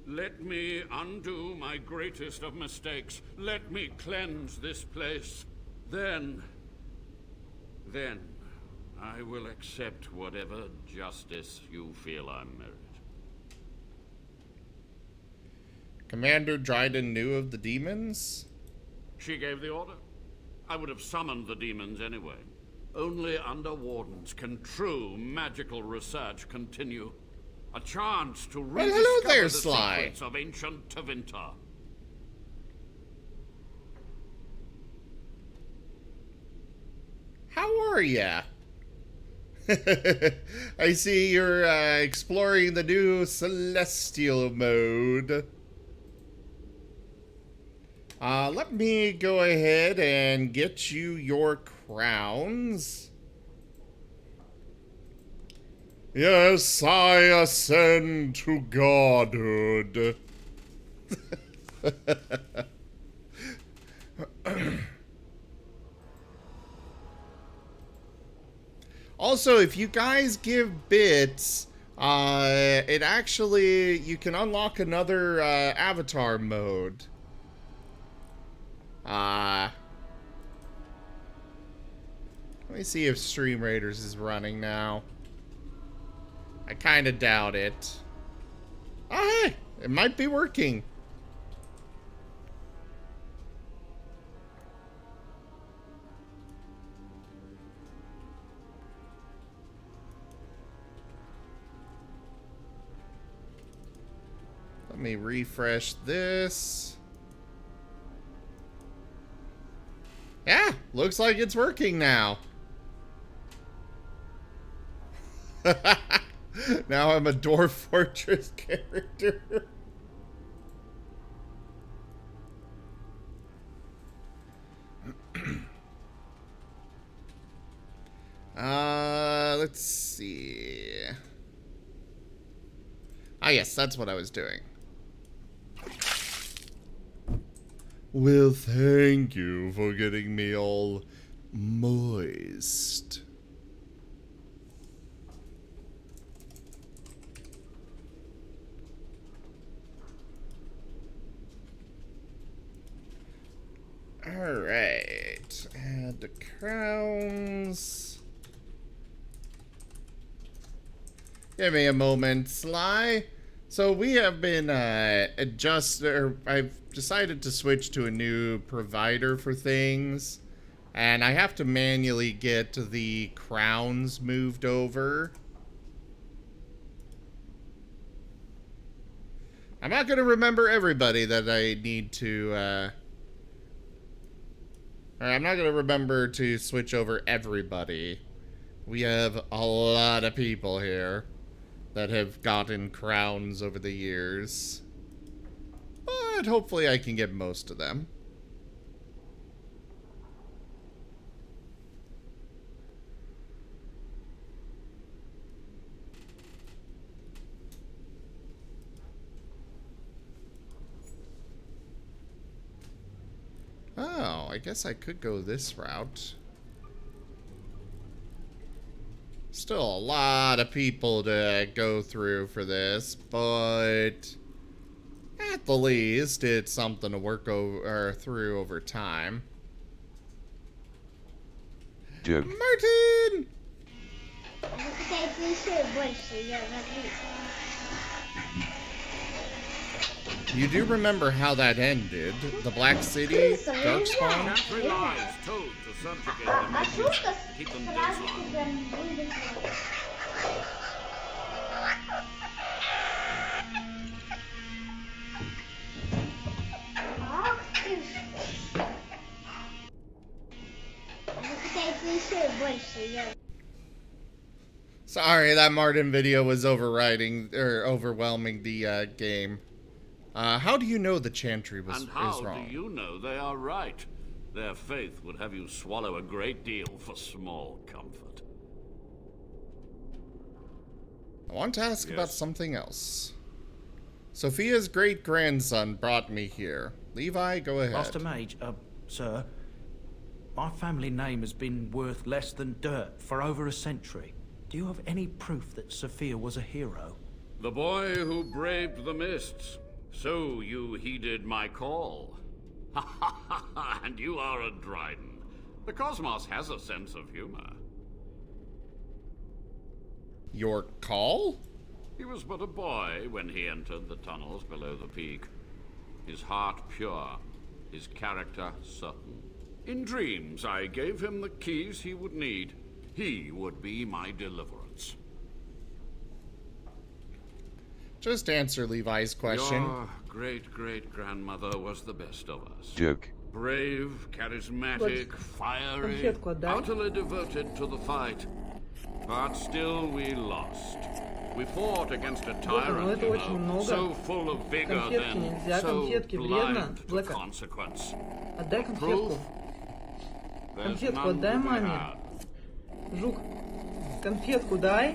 Let me undo my greatest of mistakes. Let me cleanse this place. Then I will accept whatever justice you feel I merit. Commander Dryden knew of the demons? She gave the order. I would have summoned the demons anyway. Only under wardens can true magical research continue. A chance to rediscover hello there, the Sly. secrets of ancient Tevinter. How are ya? I see you're exploring the new Celestial mode. Let me go ahead and get you your crowns. Yes, I ascend to godhood. Also, if you guys give bits, it actually, you can unlock another avatar mode. Let me see if Stream Raiders is running now. I kind of doubt it. Oh, hey, it might be working. Let me refresh this. Yeah, looks like it's working now. Now I'm a Dwarf Fortress character. Let's see. Ah, yes, that's what I was doing. Well, thank you for getting me all moist. Alright, add the crowns. Give me a moment, Sly. So we have been I've decided to switch to a new provider for things, and I have to manually get the crowns moved over. I'm not going to remember everybody that I need to, I'm not going to remember to switch over everybody. We have a lot of people here that have gotten crowns over the years. But hopefully I can get most of them. Oh, I guess I could go this route. Still a lot of people to go through for this, but at the least, it's something to work through over time. Dude. Martin! You do remember how that ended? The Black City, Darkspawn? Three lies told to subjugate the nations to keep them docile. Sorry, that Martin video was overwhelming the game. How do you know the chantry is wrong? And how do you know they are right? Their faith would have you swallow a great deal for small comfort. I want to ask about something else. Sophia's great-grandson brought me here. Levi, go ahead. Master Mage, sir, my family name has been worth less than dirt for over a century. Do you have any proof that Sophia was a hero? The boy who braved the mists. So you heeded my call. Ha ha ha ha, and you are a Dryden. The cosmos has a sense of humor. Your call? He was but a boy when he entered the tunnels below the peak. His heart pure, his character certain. In dreams, I gave him the keys he would need. He would be my deliverance. Just answer Levi's question. Your great-great-grandmother was the best of us. Joke. Brave, charismatic, fiery, utterly devoted to the fight. But still we lost. We fought against a tyrant, you know, so full of vigor then, so blind to consequence. Proof? There's none to be had. Жук, конфетку дай.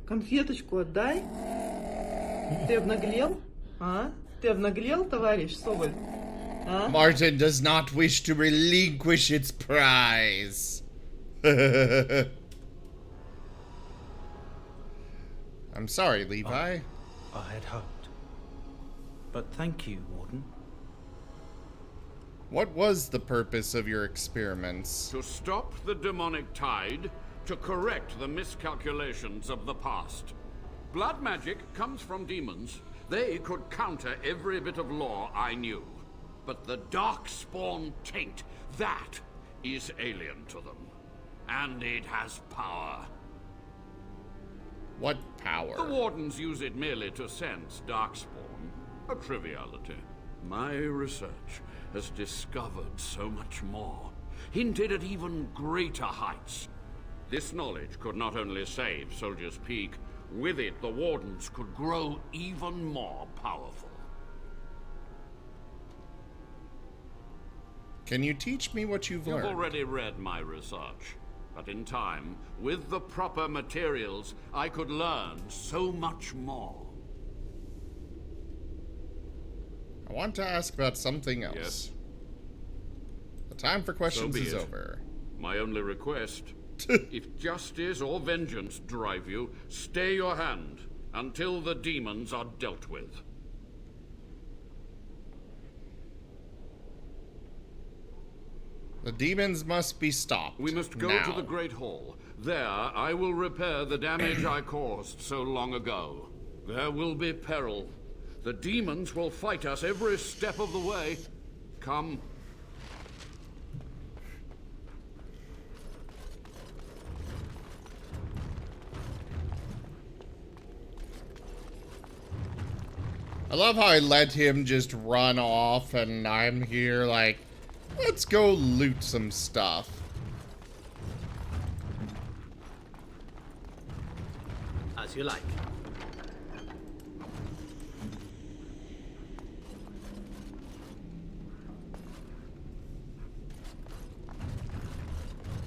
Конфеточку отдай. Ты обнаглел? А? Ты обнаглел, товарищ Соболь? А? Martin does not wish to relinquish its prize. I'm sorry, Levi. I had hoped. But thank you, Warden. What was the purpose of your experiments? To stop the demonic tide, to correct the miscalculations of the past. Blood magic comes from demons. They could counter every bit of law I knew. But the darkspawn taint, that is alien to them. And it has power. What power? The Wardens use it merely to sense darkspawn. A triviality. My research has discovered so much more. Hinted at even greater heights. This knowledge could not only save Soldier's Peak, with it the Wardens could grow even more powerful. Can you teach me what you've learned? You've already read my research. But in time, with the proper materials, I could learn so much more. I want to ask about something else. Yes. The time for questions is it. over. My only request, if justice or vengeance drive you, stay your hand until the demons are dealt with. The demons must be stopped. We must go now. to the Great Hall. There, I will repair the damage I caused so long ago. There will be peril. The demons will fight us every step of the way. Come. I love how I let him just run off and I'm here like, let's go loot some stuff. As you like.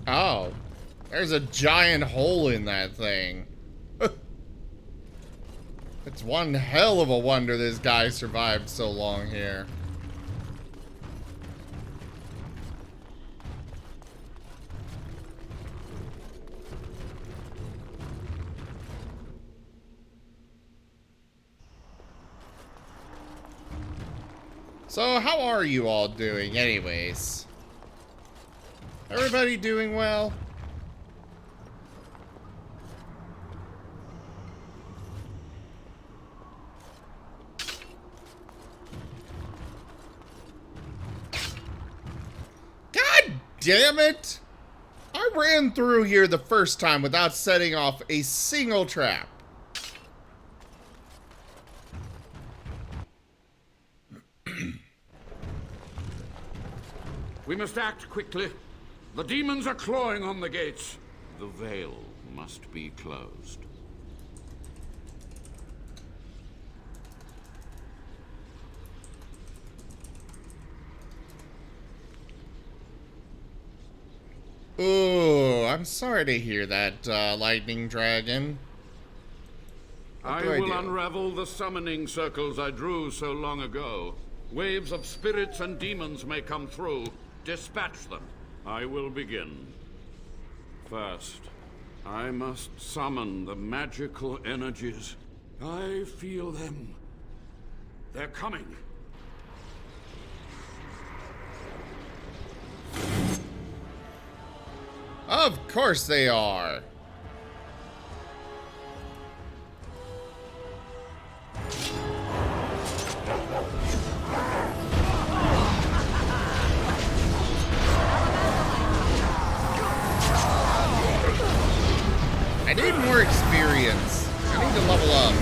Oh, there's a giant hole in that thing. It's one hell of a wonder this guy survived so long here. So, how are you all doing anyways? Everybody doing well? God damn it! I ran through here the first time without setting off a single trap. We must act quickly. The demons are clawing on the gates. The veil must be closed. Ooh, I'm sorry to hear that, lightning dragon. I will unravel the summoning circles I drew so long ago. Waves of spirits and demons may come through. Dispatch them. I will begin. First, I must summon the magical energies. I feel them. They're coming. Of course they are. I need more experience. I need to level up.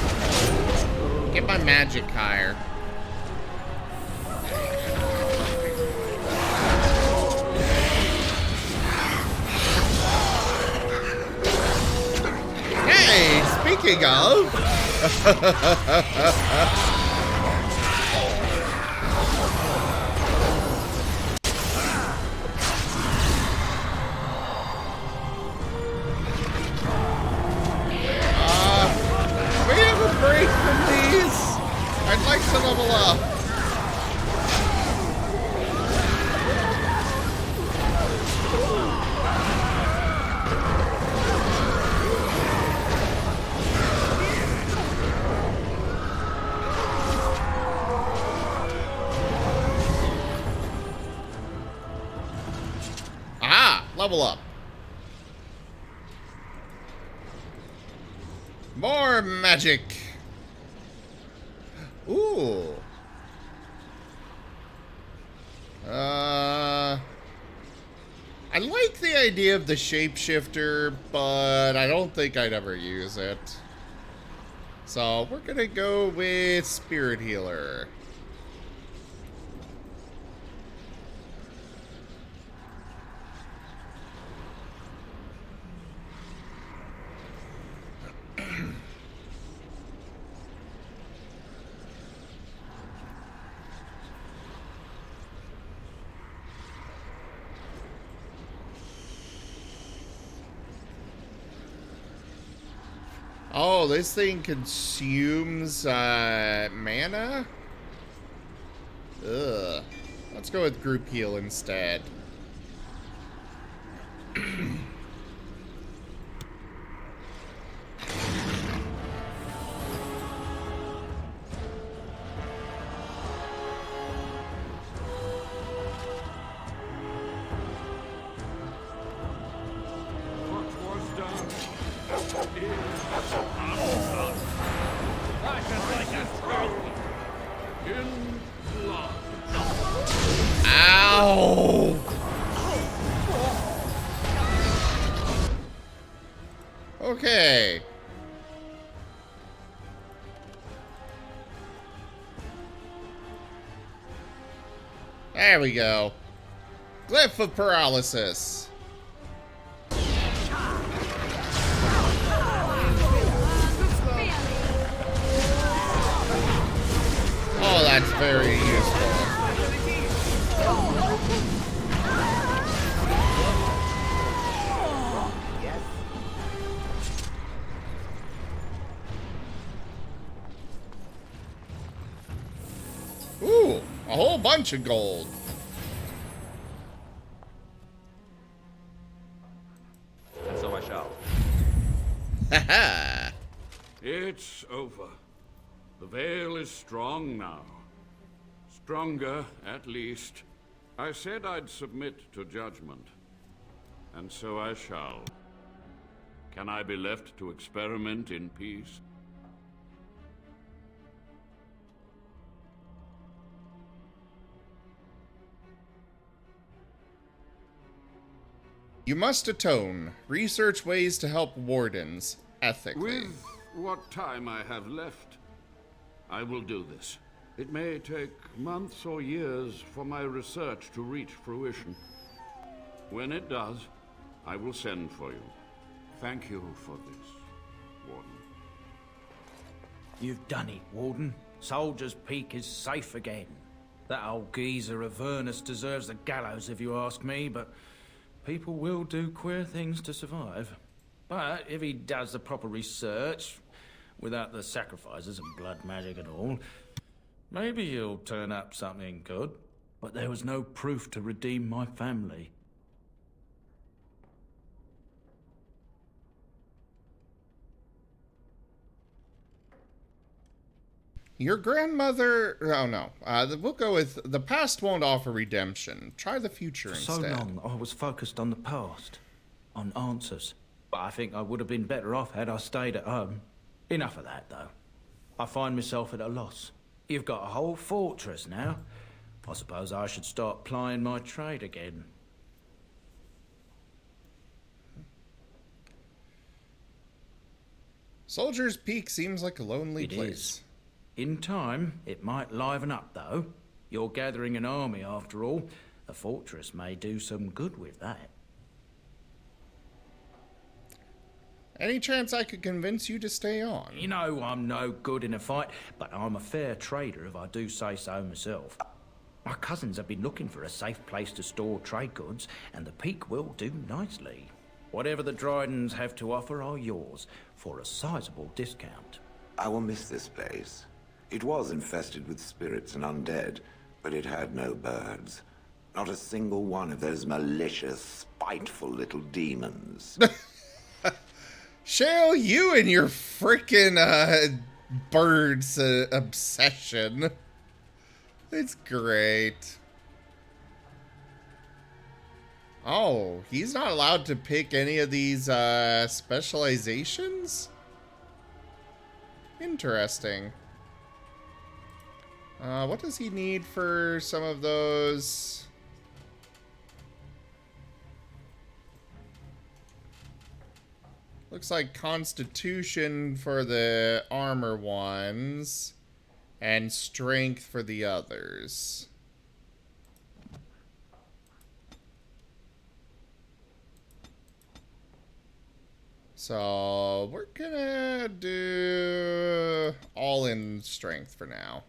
Get my magic higher. Hey, speaking of... we have a break from these. I'd like to level up. Level up. More magic. Ooh. I like the idea of the shapeshifter, but I don't think I'd ever use it. So we're gonna go with Spirit Healer. Oh, this thing consumes mana? Ugh. Let's go with group heal instead. Ow! Okay. There we go. Glyph of Paralysis. very useful. Ooh, a whole bunch of gold. And so I shall. Haha. It's over. The veil is strong now. Stronger, at least. I said I'd submit to judgment. And so I shall. Can I be left to experiment in peace? You must atone. Research ways to help wardens ethically. With what time I have left, I will do this. It may take months or years for my research to reach fruition. When it does, I will send for you. Thank you for this, Warden. You've done it, Warden. Soldier's Peak is safe again. That old geezer Avernus deserves the gallows if you ask me, but people will do queer things to survive. But if he does the proper research, without the sacrifices and blood magic and all, maybe he'll turn up something good. But there was no proof to redeem my family. Your grandmother... Oh, no. We'll go with the past won't offer redemption. Try the future instead. So long, I was focused on the past, on answers. But I think I would have been better off had I stayed at home. Enough of that, though. I find myself at a loss. You've got a whole fortress now. I suppose I should start plying my trade again. Soldier's Peak seems like a lonely place. It is. In time, it might liven up, though. You're gathering an army, after all. The fortress may do some good with that. Any chance I could convince you to stay on? You know I'm no good in a fight, but I'm a fair trader if I do say so myself. My cousins have been looking for a safe place to store trade goods, and the Peak will do nicely. Whatever the Drydens have to offer are yours, for a sizable discount. I will miss this place. It was infested with spirits and undead, but it had no birds. Not a single one of those malicious, spiteful little demons. Shale, you and your frickin' birds obsession. It's great. Oh, he's not allowed to pick any of these specializations? Interesting. What does he need for some of those? Looks like Constitution for the armor ones and Strength for the others. So we're gonna do all in Strength for now.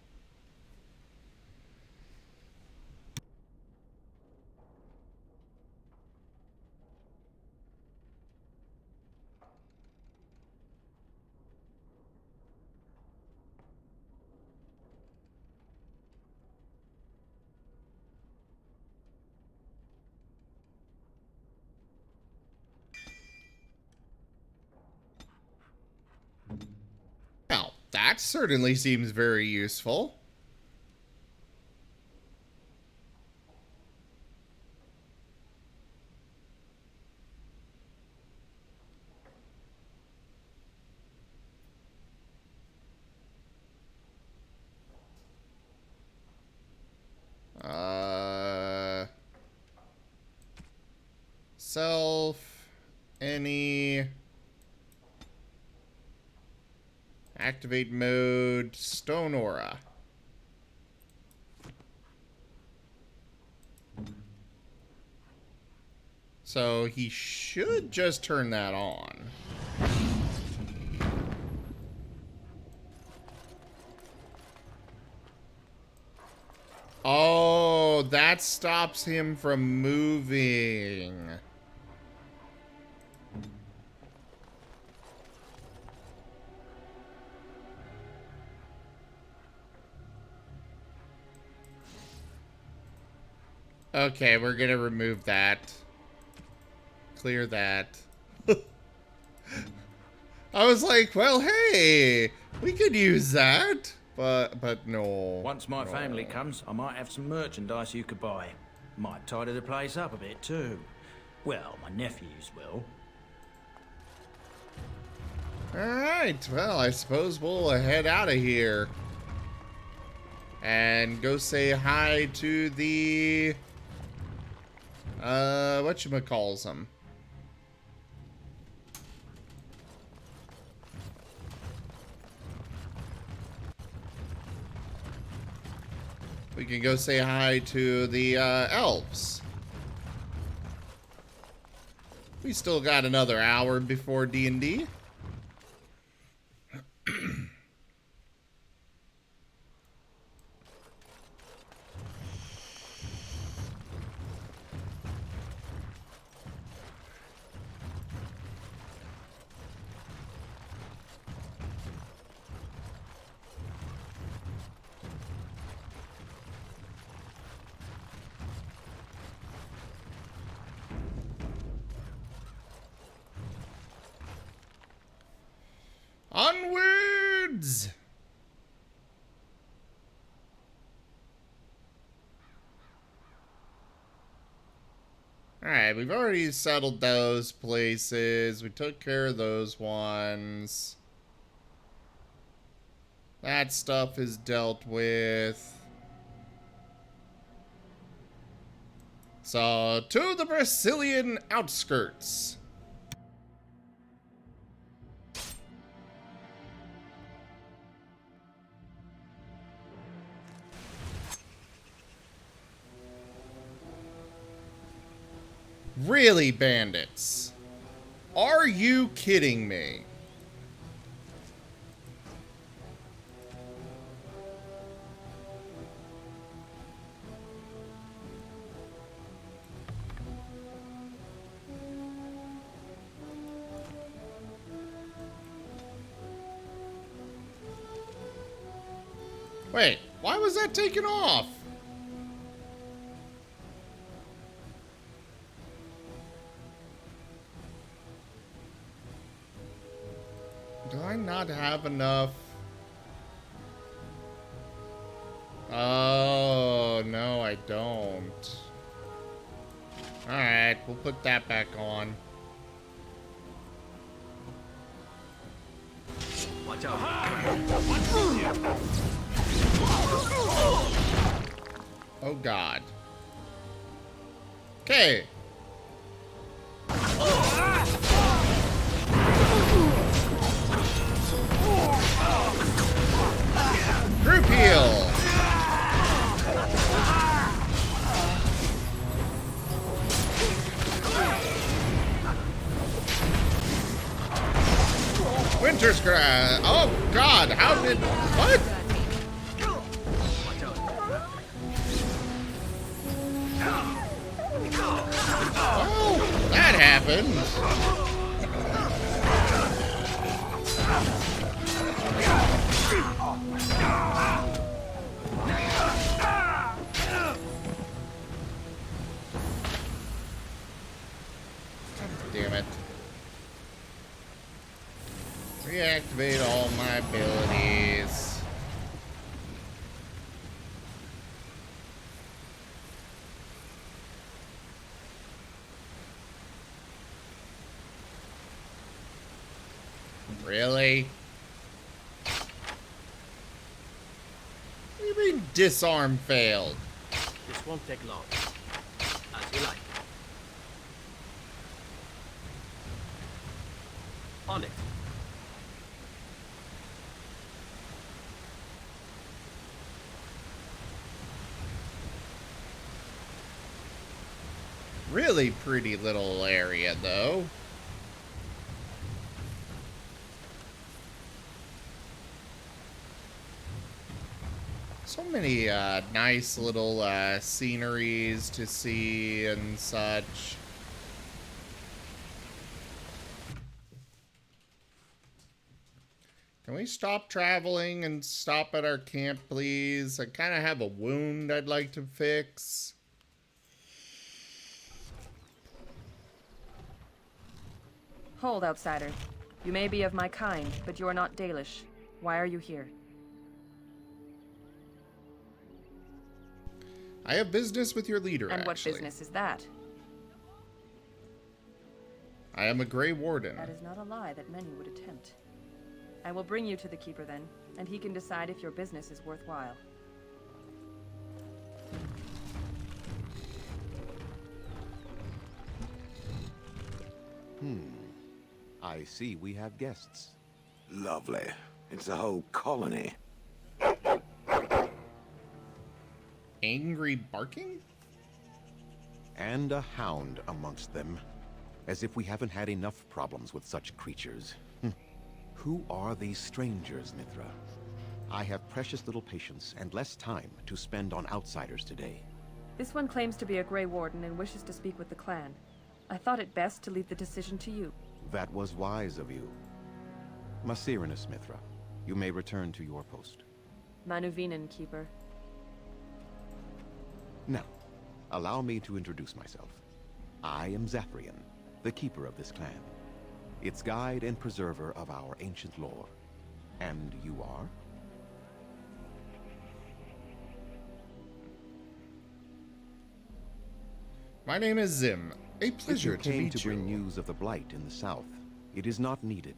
Now, that certainly seems very useful. Self, any, activate mode, stone aura. So he should just turn that on. that stops him from moving. Okay, we're gonna remove that. Clear that. I was like, well, hey, we could use that. But no. Once my family comes, I might have some merchandise you could buy. Might tidy the place up a bit too. Well, my nephews will. Alright, well, I suppose we'll head out of here. And go say hi to the... whatchamacalls'em. We can go say hi to the elves. We still got another hour before D&D. Onwards! Alright, we've already settled those places. We took care of those ones. That stuff is dealt with. So, to the Brazilian outskirts. Really, bandits? Are you kidding me? Wait, why was that taken off? Do I not have enough? Oh, no, I don't. Alright, we'll put that back on. Watch out. Oh, God. Okay. Group heal. Winter's grass. Oh God! How did what? Oh, that happened. Damn it. Reactivate all my abilities. Really? What do you mean disarm failed? This won't take long. As you like. On it. Really pretty little area, though. So many nice little sceneries to see and such. Can we stop traveling and stop at our camp, please? I kind of have a wound I'd like to fix. Hold, outsider. You may be of my kind, but you are not Dalish. Why are you here? I have business with your leader, And what actually. business is that? I am a Grey Warden. That is not a lie that many would attempt. I will bring you to the Keeper then, and he can decide if your business is worthwhile. I see we have guests. Lovely. It's a whole colony. Angry barking? And a hound amongst them. As if we haven't had enough problems with such creatures. Who are these strangers, Mithra? I have precious little patience and less time to spend on outsiders today. This one claims to be a Grey Warden and wishes to speak with the clan. I thought it best to leave the decision to you. That was wise of you. Masirinus, Mithra, you may return to your post. Manuvinen, Keeper. Now, allow me to introduce myself. I am Zafrian, the keeper of this clan. Its guide and preserver of our ancient lore. And you are? My name is Zim. A pleasure If you to came meet to you. bring news of the Blight in the south, it is not needed.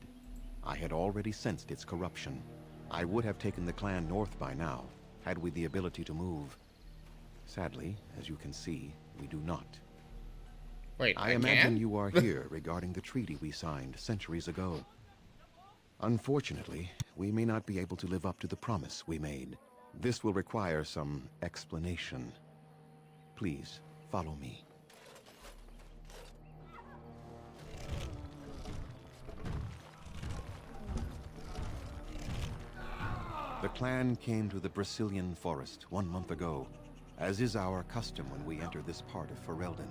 I had already sensed its corruption. I would have taken the clan north by now, had we the ability to move. Sadly, as you can see, we do not. Wait, I imagine you are here regarding the treaty we signed centuries ago. Unfortunately, we may not be able to live up to the promise we made. This will require some explanation. Please, follow me. The clan came to the Brazilian forest 1 month ago, as is our custom when we enter this part of Ferelden.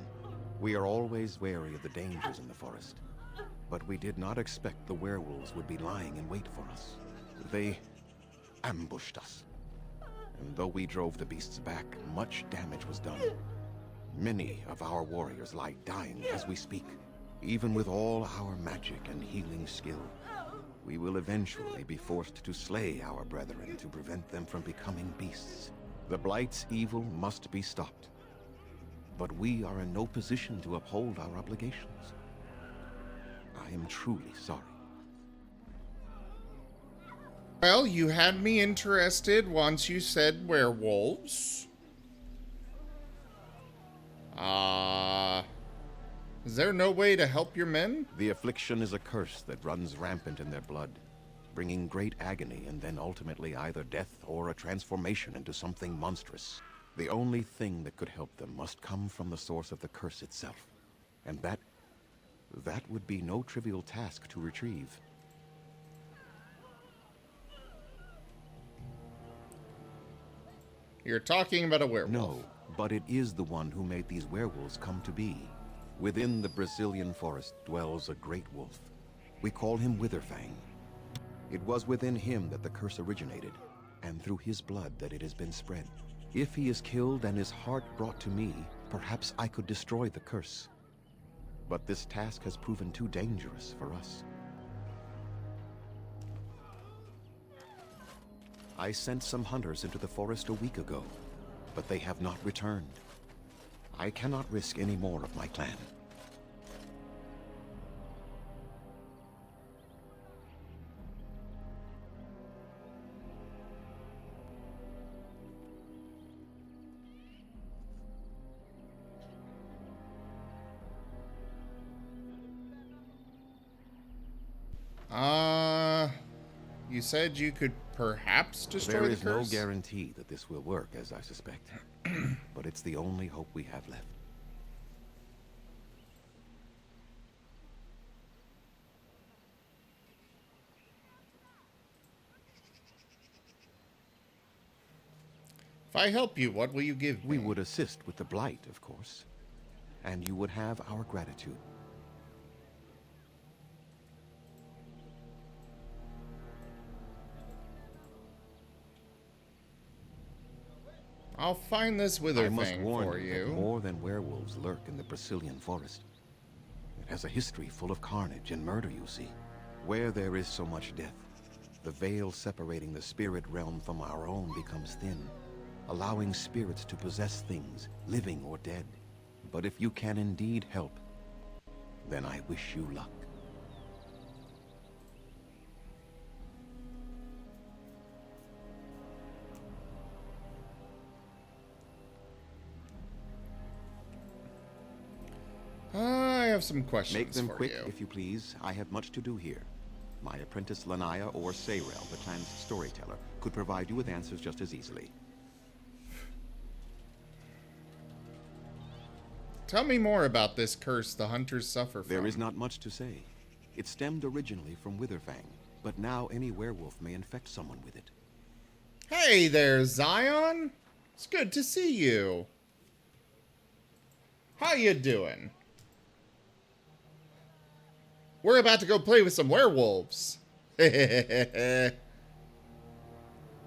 We are always wary of the dangers in the forest, but we did not expect the werewolves would be lying in wait for us. They ambushed us, and though we drove the beasts back, much damage was done. Many of our warriors lie dying as we speak. Even with all our magic and healing skill, we will eventually be forced to slay our brethren to prevent them from becoming beasts. The Blight's evil must be stopped. But we are in no position to uphold our obligations. I am truly sorry. Well, you had me interested once you said werewolves. Is there no way to help your men? The affliction is a curse that runs rampant in their blood, bringing great agony and then ultimately either death or a transformation into something monstrous. The only thing that could help them must come from the source of the curse itself. And that would be no trivial task to retrieve. You're talking about a werewolf. No, but it is the one who made these werewolves come to be. Within the Brazilian forest dwells a great wolf. We call him Witherfang. It was within him that the curse originated, and through his blood that it has been spread. If he is killed and his heart brought to me, perhaps I could destroy the curse. But this task has proven too dangerous for us. I sent some hunters into the forest a week ago, but they have not returned. I cannot risk any more of my clan. You said you could perhaps destroy There the is curse? no guarantee that this will work, as I suspect. But it's the only hope we have left. If I help you, what will you give me? We would assist with the blight, of course. And you would have our gratitude. I'll find this wither I must thing warn for you that you. more than werewolves lurk in the Brazilian forest. It has a history full of carnage and murder, you see. Where there is so much death, the veil separating the spirit realm from our own becomes thin, allowing spirits to possess things, living or dead. But if you can indeed help, then I wish you luck. I have some questions Make them for quick, you. if you please. I have much to do here. My apprentice Lanaya or Sayrel, the clan's storyteller, could provide you with answers just as easily. Tell me more about this curse the hunters suffer from. There is not much to say. It stemmed originally from Witherfang, but now any werewolf may infect someone with it. Hey there, Zion. It's good to see you. How you doing? We're about to go play with some werewolves.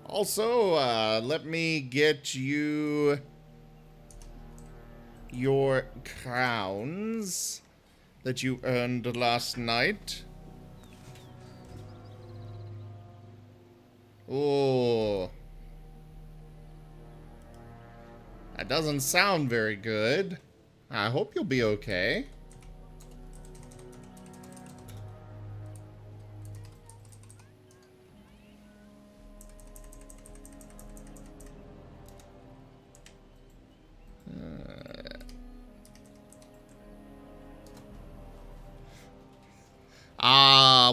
Also, let me get you your crowns that you earned last night. Oh. That doesn't sound very good. I hope you'll be okay.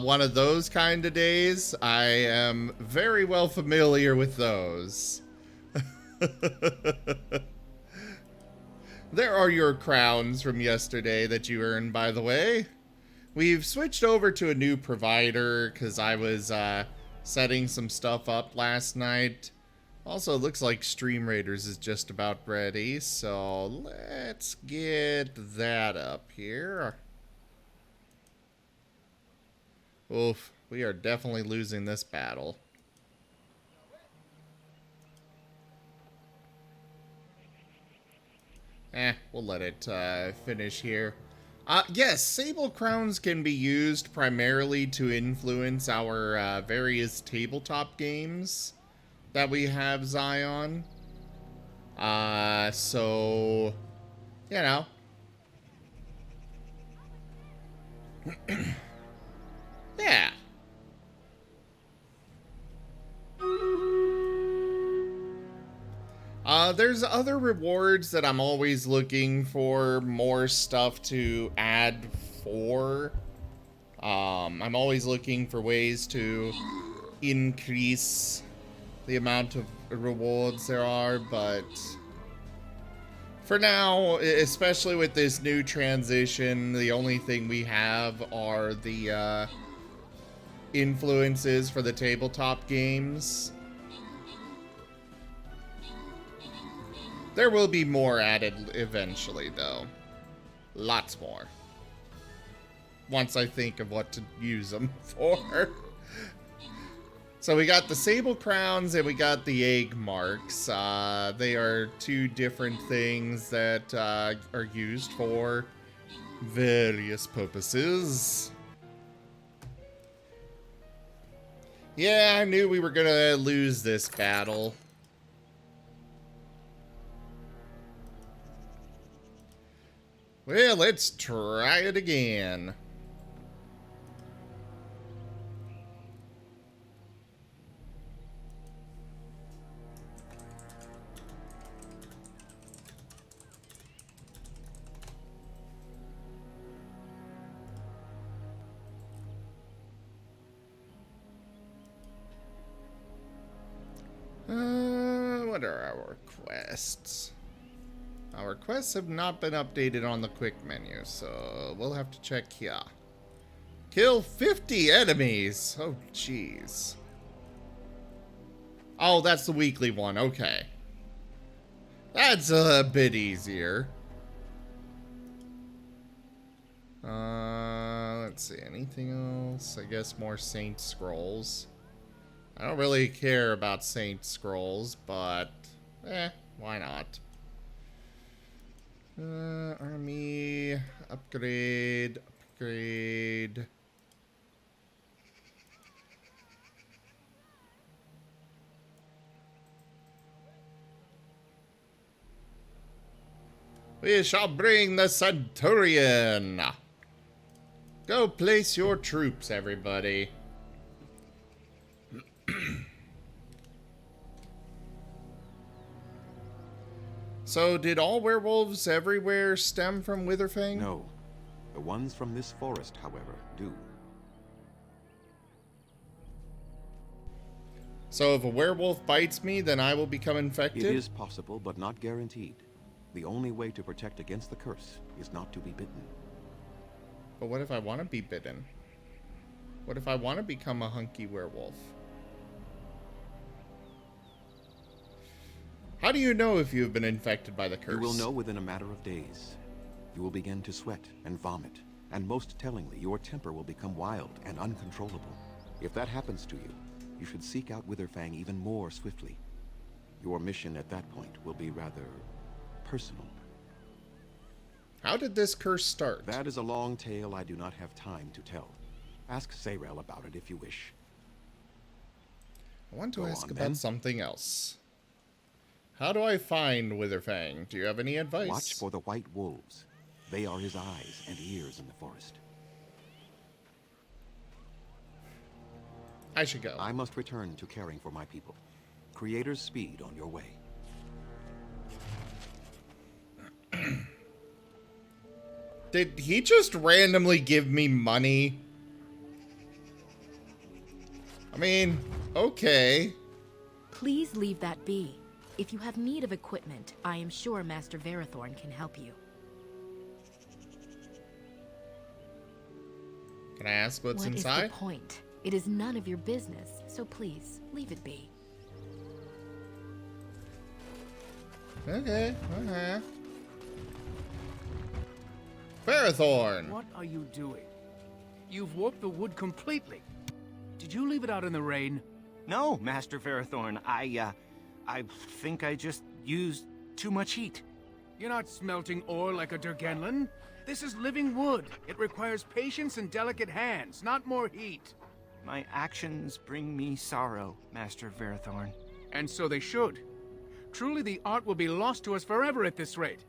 One of those kind of days. I am very well familiar with those. There are your crowns from yesterday that you earned, by the way. We've switched over to a new provider because I was setting some stuff up last night. Also, it looks like Stream Raiders is just about ready, so let's get that up here. Oof, we are definitely losing this battle. We'll let it finish here. Yes, Sable Crowns can be used primarily to influence our various tabletop games that we have, Zion. So, you know. Yeah. There's other rewards that I'm always looking for more stuff to add for. I'm always looking for ways to increase the amount of rewards there are, but for now, especially with this new transition, the only thing we have are the influences for the tabletop games. There will be more added eventually, though. Lots more. Once I think of what to use them for. So we got the Sable Crowns and we got the Egg Marks. They are two different things that are used for various purposes. Yeah, I knew we were gonna lose this battle. Well, let's try it again. What are our quests? Our quests have not been updated on the quick menu, so we'll have to check here. Kill 50 enemies! Oh, jeez. Oh, that's the weekly one, okay. That's a bit easier. Let's see, anything else? I guess more Saint Scrolls. I don't really care about Saint Scrolls, but why not? Army, upgrade. We shall bring the Centurion. Go place your troops, everybody. So, did all werewolves everywhere stem from Witherfang? No. The ones from this forest, however, do. So if a werewolf bites me, then I will become infected? It is possible, but not guaranteed. The only way to protect against the curse is not to be bitten. But what if I want to be bitten? What if I want to become a hunky werewolf? How do you know if you have been infected by the curse? You will know within a matter of days. You will begin to sweat and vomit, and most tellingly, your temper will become wild and uncontrollable. If that happens to you, you should seek out Witherfang even more swiftly. Your mission at that point will be rather personal. How did this curse start? That is a long tale I do not have time to tell. Ask Sayrel about it if you wish. I want to ask about something else. How do I find Witherfang? Do you have any advice? Watch for the white wolves. They are his eyes and ears in the forest. I should go. I must return to caring for my people. Creator's speed on your way. Did he just randomly give me money? I mean, okay. Please leave that be. If you have need of equipment, I am sure Master Verathorn can help you. Can I ask what's inside? What is the point? It is none of your business, so please, leave it be. Okay, Verathorn! What are you doing? You've warped the wood completely. Did you leave it out in the rain? No, Master Verathorn. I think I just used too much heat. You're not smelting ore like a Durgenlin. This is living wood. It requires patience and delicate hands, not more heat. My actions bring me sorrow, Master Verathorn. And so they should. Truly the art will be lost to us forever at this rate.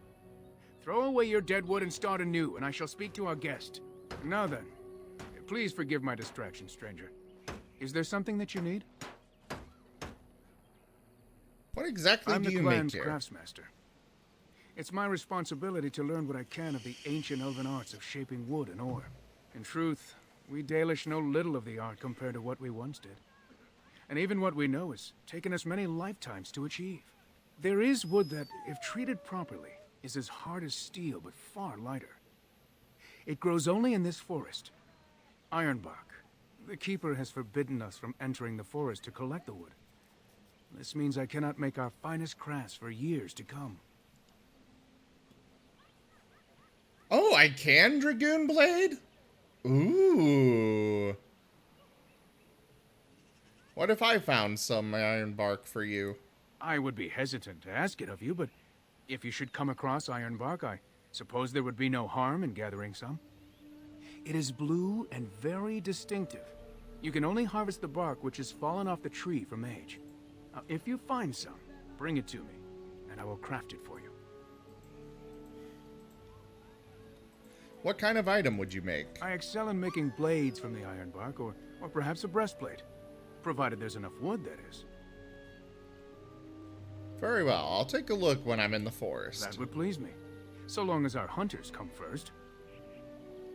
Throw away your dead wood and start anew, and I shall speak to our guest. Now then, please forgive my distraction, stranger. Is there something that you need? What exactly do you make here? I'm the clan's craftsmaster. It's my responsibility to learn what I can of the ancient elven arts of shaping wood and ore. In truth, we Dalish know little of the art compared to what we once did. And even what we know has taken us many lifetimes to achieve. There is wood that, if treated properly, is as hard as steel but far lighter. It grows only in this forest. Ironbark. The keeper has forbidden us from entering the forest to collect the wood. This means I cannot make our finest crafts for years to come. Oh, I can Dragoon Blade? Ooh. What if I found some ironbark for you? I would be hesitant to ask it of you, but if you should come across ironbark, I suppose there would be no harm in gathering some. It is blue and very distinctive. You can only harvest the bark which has fallen off the tree from age. Now, if you find some, bring it to me, and I will craft it for you. What kind of item would you make? I excel in making blades from the ironbark, or perhaps a breastplate. Provided there's enough wood, that is. Very well. I'll take a look when I'm in the forest. That would please me. So long as our hunters come first.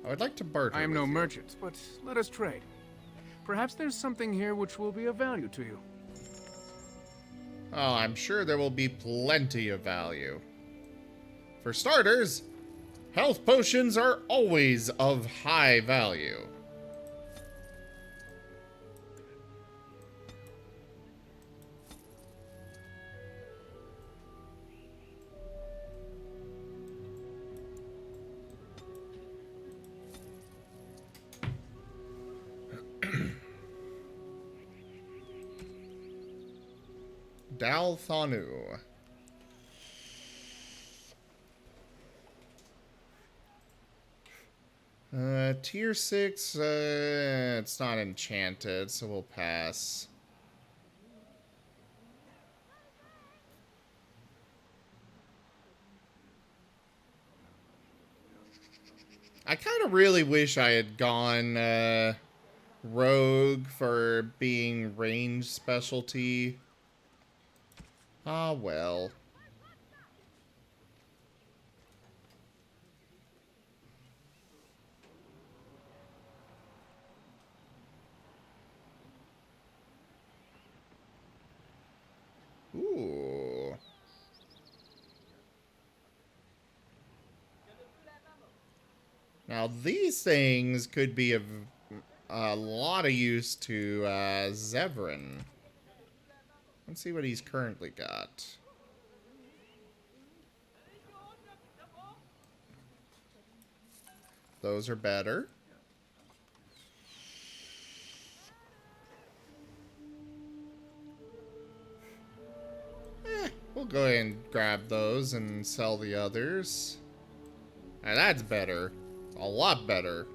I would like to barter. I am no merchant, but let us trade. Perhaps there's something here which will be of value to you. Oh, I'm sure there will be plenty of value. For starters, health potions are always of high value. Dalthanu. Tier 6, it's not enchanted, so we'll pass. I kind of really wish I had gone rogue for being range specialty. Ah, well. Ooh. Now, these things could be of a lot of use to Zevran. Let's see what he's currently got. Those are better. We'll go ahead and grab those and sell the others. Now that's better. A lot better.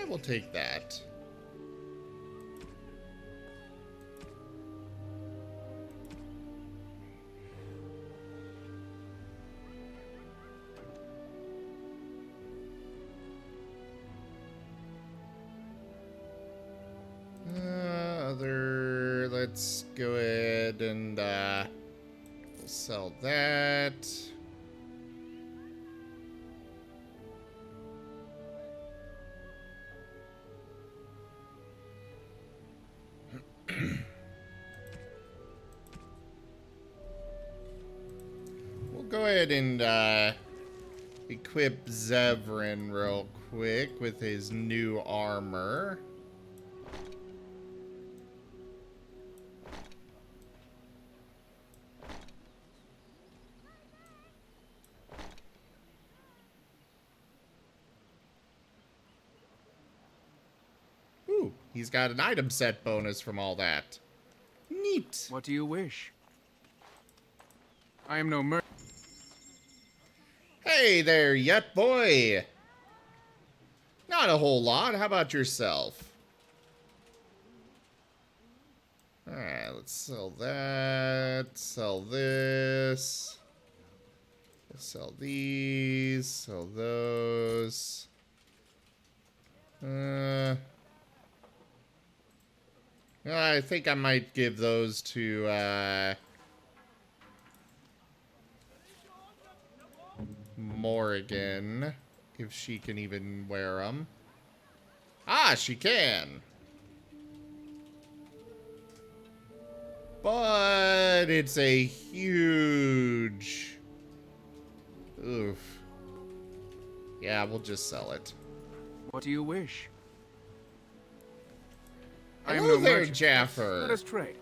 We'll take that. Let's go ahead and we'll sell that. We'll go ahead and equip Zevran real quick with his new armor. He's got an item set bonus from all that. Neat. What do you wish? I am no mer- Hey there, Yet Boy. Not a whole lot. How about yourself? Alright, let's sell that. Sell this. We'll sell these. Sell those. I think I might give those to, Morrigan, if she can even wear them. Ah, she can. But it's a huge... Oof. Yeah, we'll just sell it. What do you wish? I Hello am no there, merchant. Jaffer. Let us trade.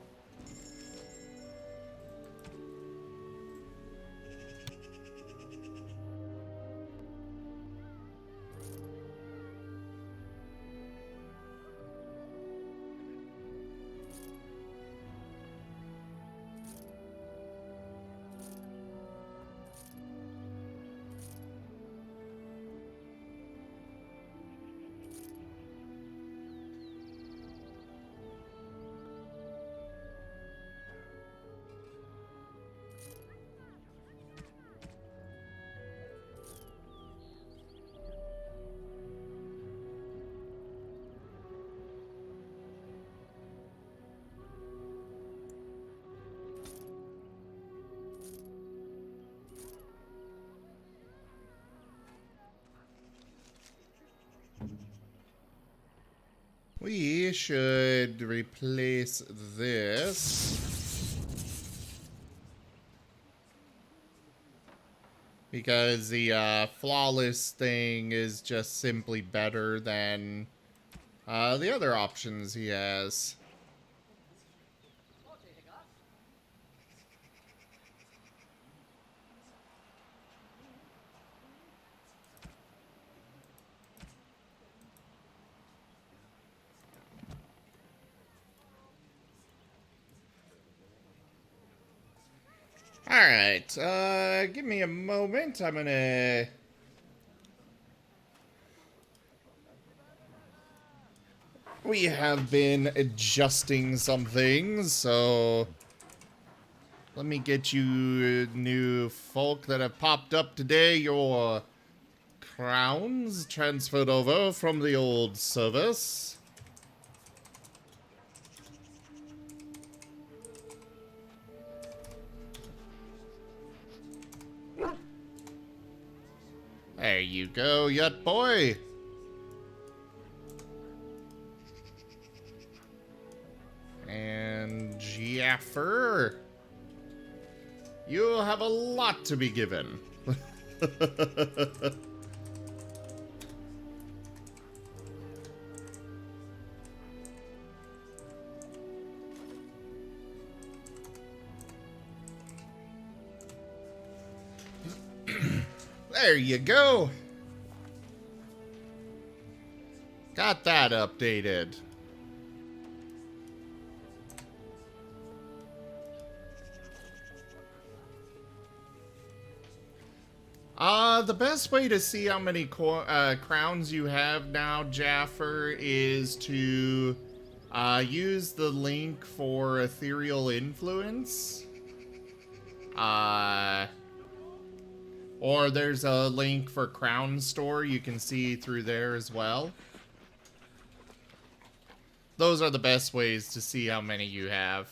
We should replace this. Because the flawless thing is just simply better than the other options he has. Alright, give me a moment. I'm gonna... We have been adjusting some things, so... Let me get you new folk that have popped up today. Your crowns transferred over from the old service. There you go, Yut boy. And Jaffer, you have a lot to be given. There you go. Got that updated. The best way to see how many crowns you have now, Jaffer, is to use the link for Ethereal Influence. Or there's a link for Crown Store you can see through there as well. Those are the best ways to see how many you have.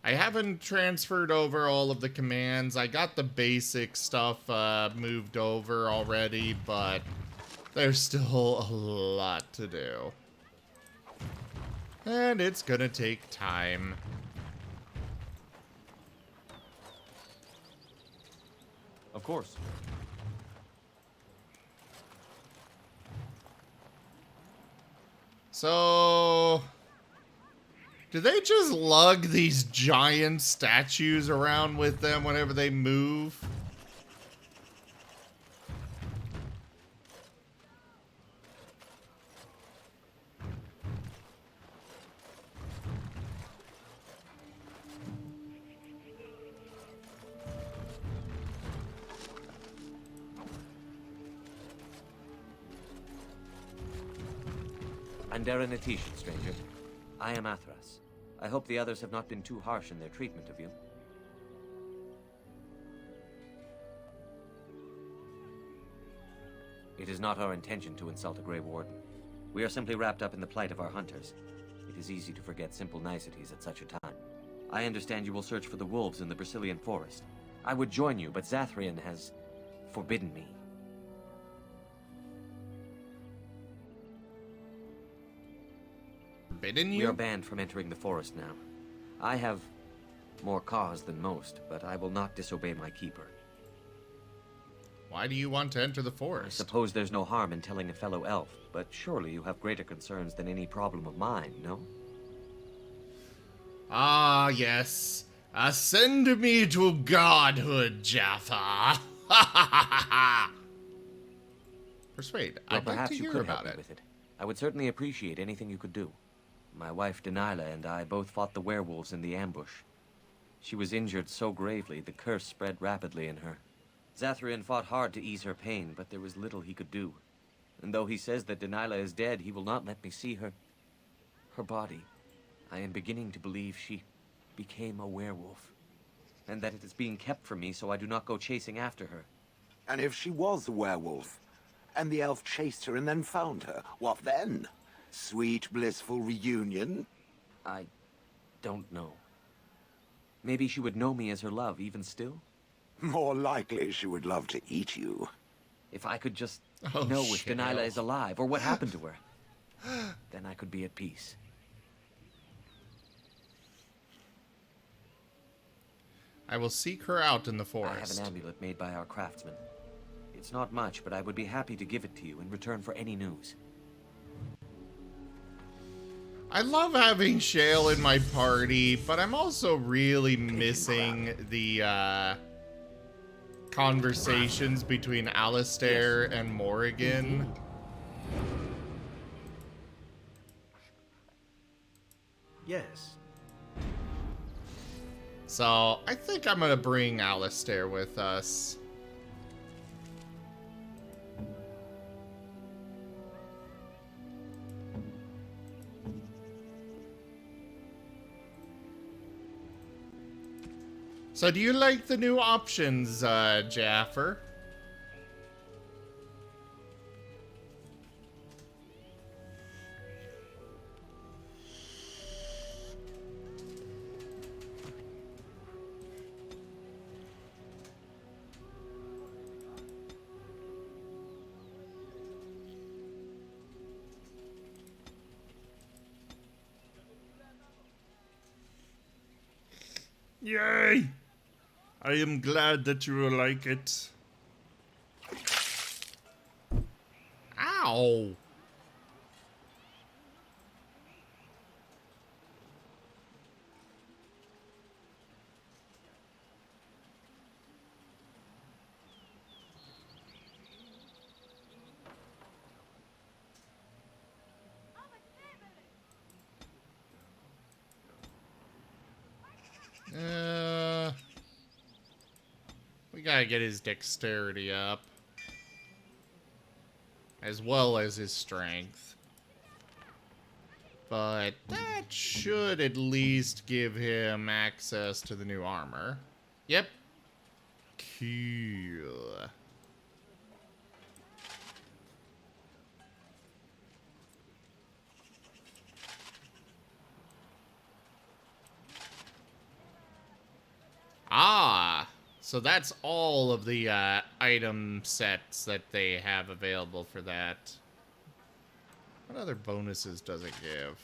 I haven't transferred over all of the commands. I got the basic stuff moved over already, but there's still a lot to do. And it's gonna take time. Of course. So... do they just lug these giant statues around with them whenever they move? Andera Natish, stranger. I am Athras. I hope the others have not been too harsh in their treatment of you. It is not our intention to insult a Grey Warden. We are simply wrapped up in the plight of our hunters. It is easy to forget simple niceties at such a time. I understand you will search for the wolves in the Brazilian forest. I would join you, but Zathrian has forbidden me. Forbidden you? We are banned from entering the forest now. I have more cause than most, but I will not disobey my keeper. Why do you want to enter the forest? I suppose there's no harm in telling a fellow elf, but surely you have greater concerns than any problem of mine, no? Ah, yes. Ascend me to godhood, Jaffa. Persuade. Well, I'd like perhaps to you hear could about help me it. with it. I would certainly appreciate anything you could do. My wife Denilah and I both fought the werewolves in the ambush. She was injured so gravely, the curse spread rapidly in her. Zathrian fought hard to ease her pain, but there was little he could do. And though he says that Denilah is dead, he will not let me see her body. I am beginning to believe she became a werewolf, and that it is being kept from me so I do not go chasing after her. And if she was a werewolf, and the elf chased her and then found her, what then? Sweet, blissful reunion? I don't know. Maybe she would know me as her love, even still? More likely she would love to eat you. If I could just know if Denilah is alive, or what happened to her, then I could be at peace. I will seek her out in the forest. I have an amulet made by our craftsman. It's not much, but I would be happy to give it to you in return for any news. I love having Shale in my party, but I'm also really missing the conversations between Alistair and Morrigan. Yes. So, I think I'm gonna bring Alistair with us. So, do you like the new options, Jaffer? Yay! I am glad that you will like it. Ow! We gotta get his dexterity up. As well as his strength. But that should at least give him access to the new armor. Yep. Cool. Ah, so that's all of the item sets that they have available for that. What other bonuses does it give?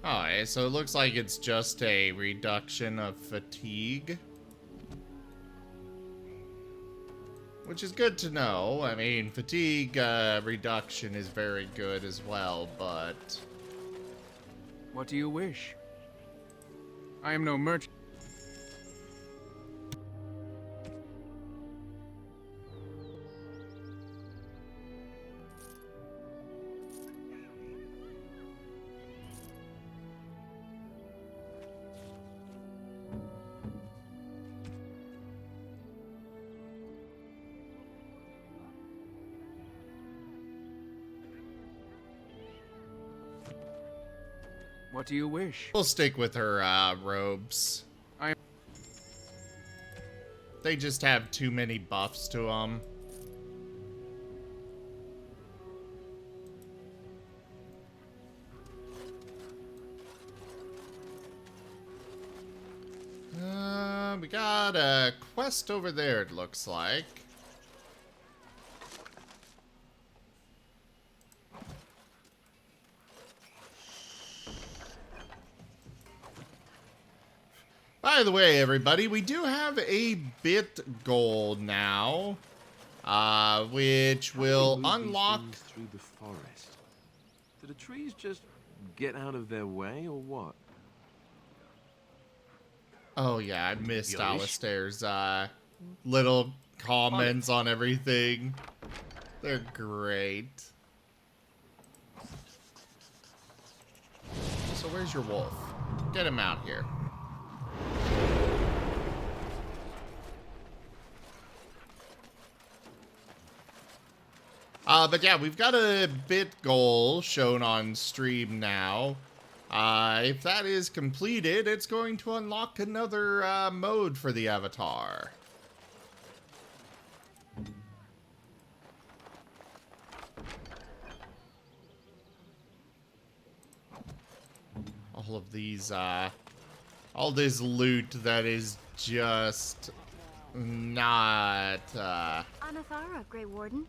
Alright, so it looks like it's just a reduction of fatigue. Which is good to know. I mean, fatigue reduction is very good as well, but... What do you wish? I am no merchant. What do you wish? We'll stick with her robes. They just have too many buffs to them. We got a quest over there, it looks like. By the way, everybody, we do have a bit goal now, which will unlock... through the forest. Do the trees just get out of their way, or what? Oh yeah, I missed Alistair's little comments on everything. They're great. So where's your wolf? Get him out here. But yeah, we've got a bit goal shown on stream now. If that is completed, it's going to unlock another mode for the avatar. All of these, all this loot that is just not, Anathara, Great Warden.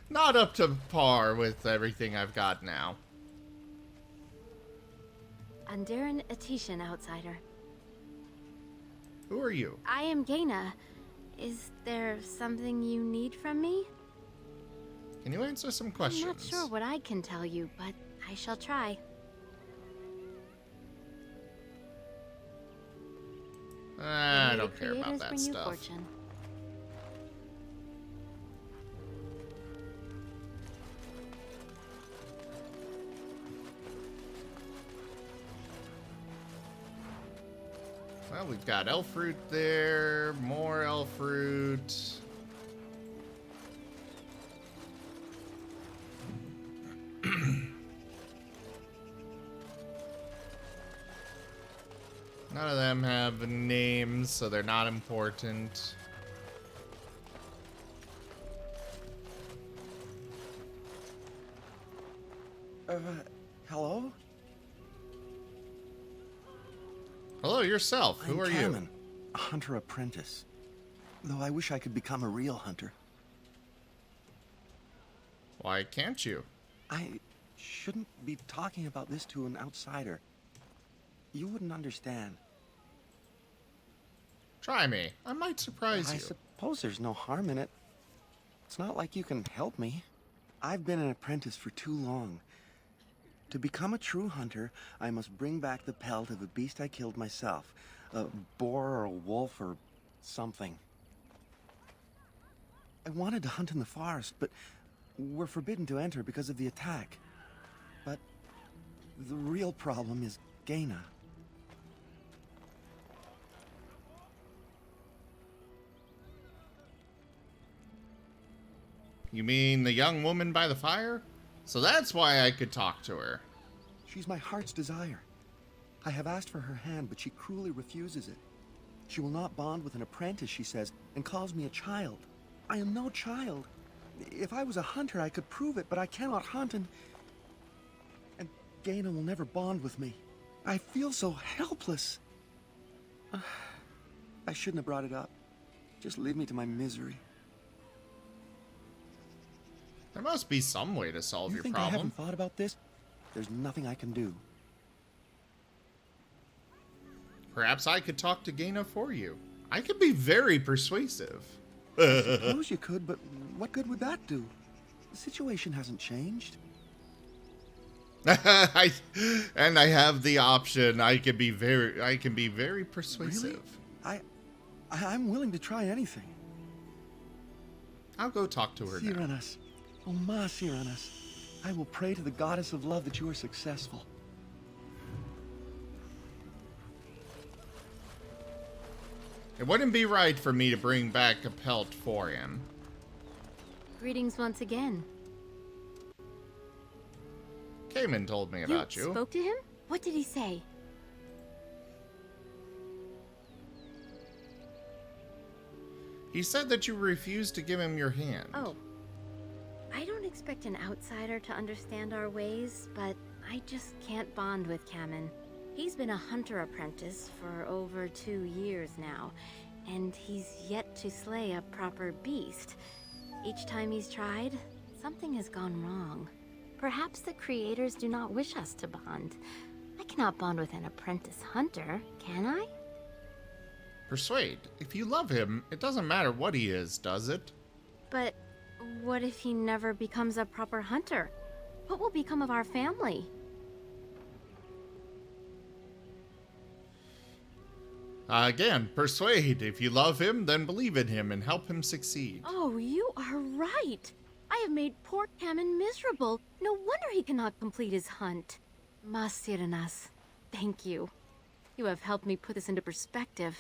not up to par with everything I've got now. Andaran Atishan, outsider. Who are you? I am Gaina. Is there something you need from me? Can you answer some questions? I'm not sure what I can tell you, but I shall try. I don't care about that stuff. Well, we've got elf fruit there, more elf fruit. None of them have names, so they're not important. Hello? Hello, yourself. Who are you? I'm a hunter apprentice. Though I wish I could become a real hunter. Why can't you? I shouldn't be talking about this to an outsider. You wouldn't understand. Try me. I might surprise you. I suppose there's no harm in it. It's not like you can help me. I've been an apprentice for too long. To become a true hunter, I must bring back the pelt of a beast I killed myself. A boar or a wolf or something. I wanted to hunt in the forest, but we're forbidden to enter because of the attack. But the real problem is Gaina. You mean the young woman by the fire? So that's why I could talk to her. She's my heart's desire. I have asked for her hand, but she cruelly refuses it. She will not bond with an apprentice, she says, and calls me a child. I am no child. If I was a hunter, I could prove it, but I cannot hunt, and Gaina will never bond with me. I feel so helpless. I shouldn't have brought it up. Just leave me to my misery. There must be some way to solve your think problem. I haven't thought about this? There's nothing I can do. Perhaps I could talk to Gaina for you. I could be very persuasive. I suppose you could, but what good would that do? The situation hasn't changed. I have the option. I can be very persuasive. Really? I'm willing to try anything. I'll go talk to her now. Cyranas. Oh, Ma Cyranas. I will pray to the goddess of love that you are successful. It wouldn't be right for me to bring back a pelt for him. Greetings once again. Cayman told me about you. You spoke to him? What did he say? He said that you refused to give him your hand. Oh. I don't expect an outsider to understand our ways, but I just can't bond with Kamen. He's been a hunter apprentice for over 2 years now, and he's yet to slay a proper beast. Each time he's tried, something has gone wrong. Perhaps the creators do not wish us to bond. I cannot bond with an apprentice hunter, can I? Persuade. If you love him, it doesn't matter what he is, does it? But what if he never becomes a proper hunter? What will become of our family? Again, persuade. If you love him, then believe in him and help him succeed. Oh, you are right. I have made poor Kamen miserable. No wonder he cannot complete his hunt. Ma Cyranas, thank you. You have helped me put this into perspective.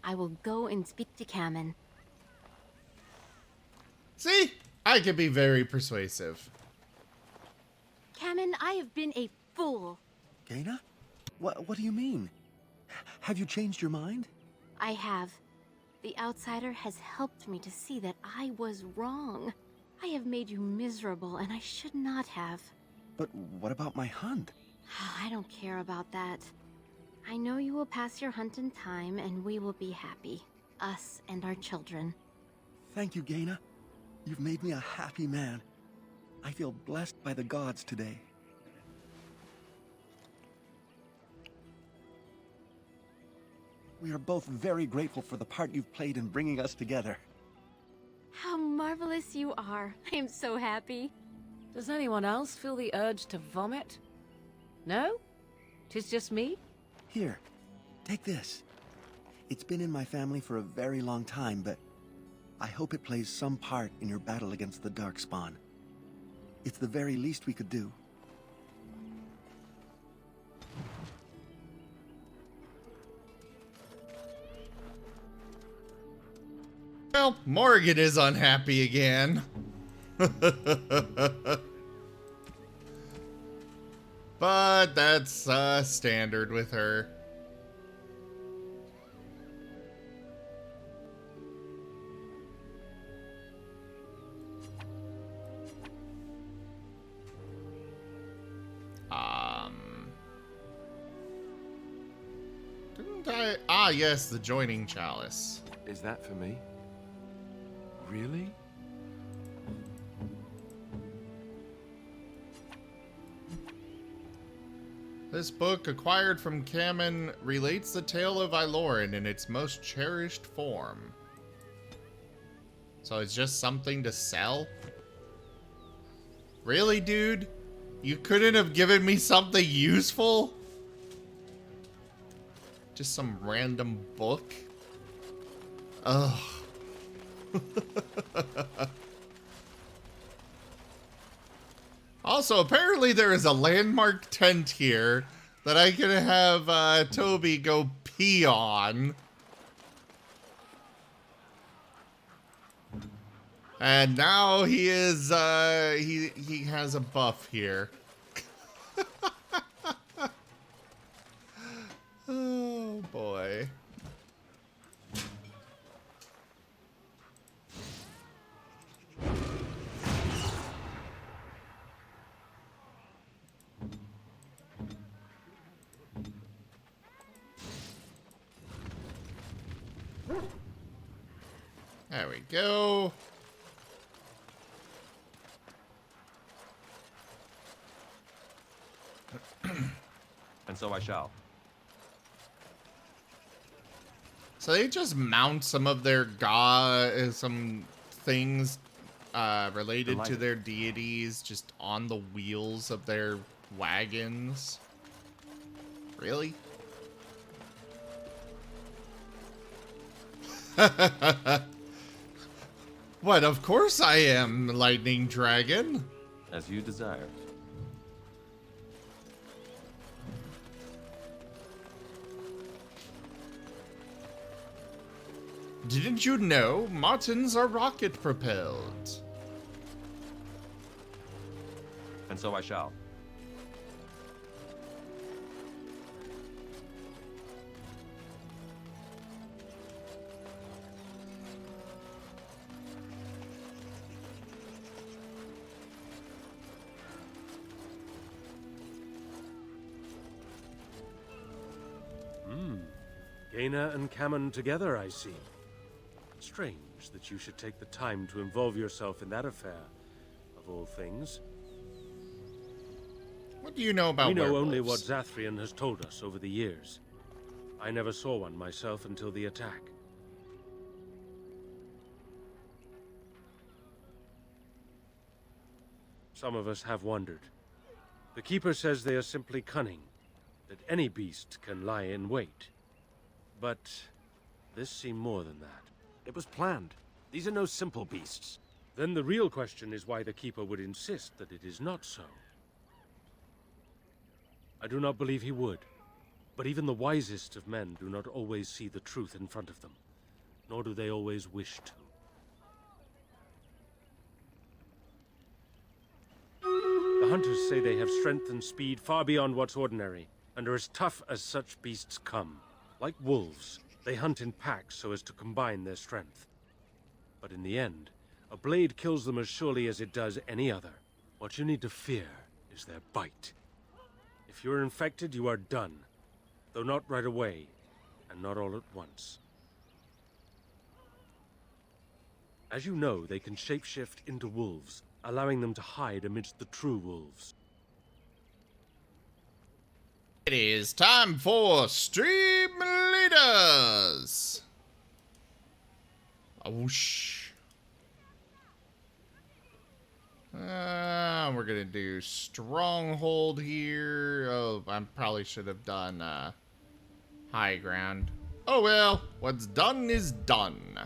I will go and speak to Kamen. See? I can be very persuasive. Kamen, I have been a fool. Gaina? What do you mean? Have you changed your mind? I have. The outsider has helped me to see that I was wrong. I have made you miserable, and I should not have. But what about my hunt? I don't care about that. I know you will pass your hunt in time, and we will be happy. Us and our children. Thank you, Gaina. You've made me a happy man. I feel blessed by the gods today. We are both very grateful for the part you've played in bringing us together. How marvelous you are. I am so happy. Does anyone else feel the urge to vomit? No? 'Tis just me? Here, take this. It's been in my family for a very long time, but I hope it plays some part in your battle against the Darkspawn. It's the very least we could do. Well, Morgan is unhappy again. But that's standard with her. Didn't I? Ah, yes, the joining chalice. Is that for me? Really? This book, acquired from Kamen, relates the tale of Ilorin in its most cherished form. So it's just something to sell? Really, dude? You couldn't have given me something useful? Just some random book? Ugh. Also, apparently there is a landmark tent here that I can have Toby go pee on. And now he is, he has a buff here. Oh, boy. There we go. And so I shall. So they just mount some of their some things related to their deities just on the wheels of their wagons. Really? What, of course I am, Lightning Dragon. As you desire. Didn't you know Martins are rocket propelled? And so I shall. Gaina and Kamen together, I see. Strange that you should take the time to involve yourself in that affair, of all things. What do you know about werewolves? We know only werewolves? what Zathrian has told us over the years. I never saw one myself until the attack. Some of us have wondered. The Keeper says they are simply cunning, that any beast can lie in wait. But this seemed more than that. It was planned. These are no simple beasts. Then the real question is why the Keeper would insist that it is not so. I do not believe he would. But even the wisest of men do not always see the truth in front of them, nor do they always wish to. The hunters say they have strength and speed far beyond what's ordinary, and are as tough as such beasts come. Like wolves, they hunt in packs so as to combine their strength. But in the end, a blade kills them as surely as it does any other. What you need to fear is their bite. If you're infected, you are done. Though not right away, and not all at once. As you know, they can shapeshift into wolves, allowing them to hide amidst the true wolves. It is time for Stream Leaders. Oh, shh. We're gonna do Stronghold here. Oh, I probably should have done High Ground. Oh well, what's done is done.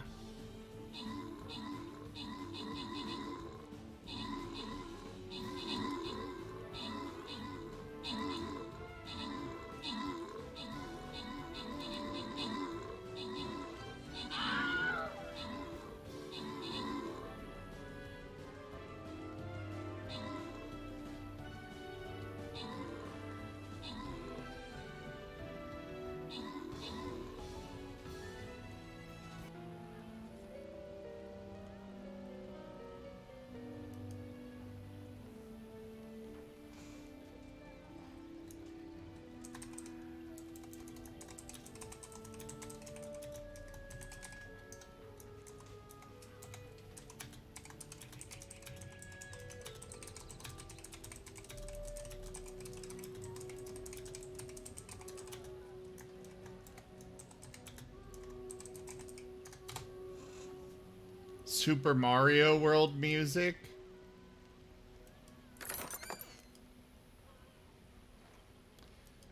Super Mario World music.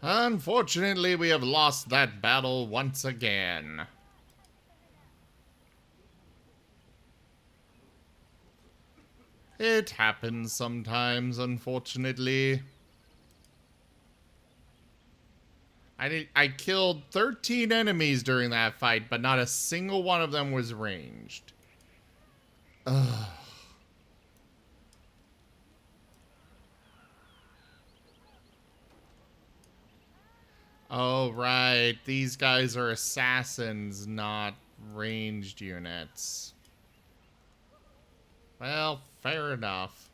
Unfortunately, we have lost that battle once again. It happens sometimes, unfortunately. I killed 13 enemies during that fight, but not a single one of them was ranged. Ugh. Oh, right. These guys are assassins, not ranged units. Well, fair enough.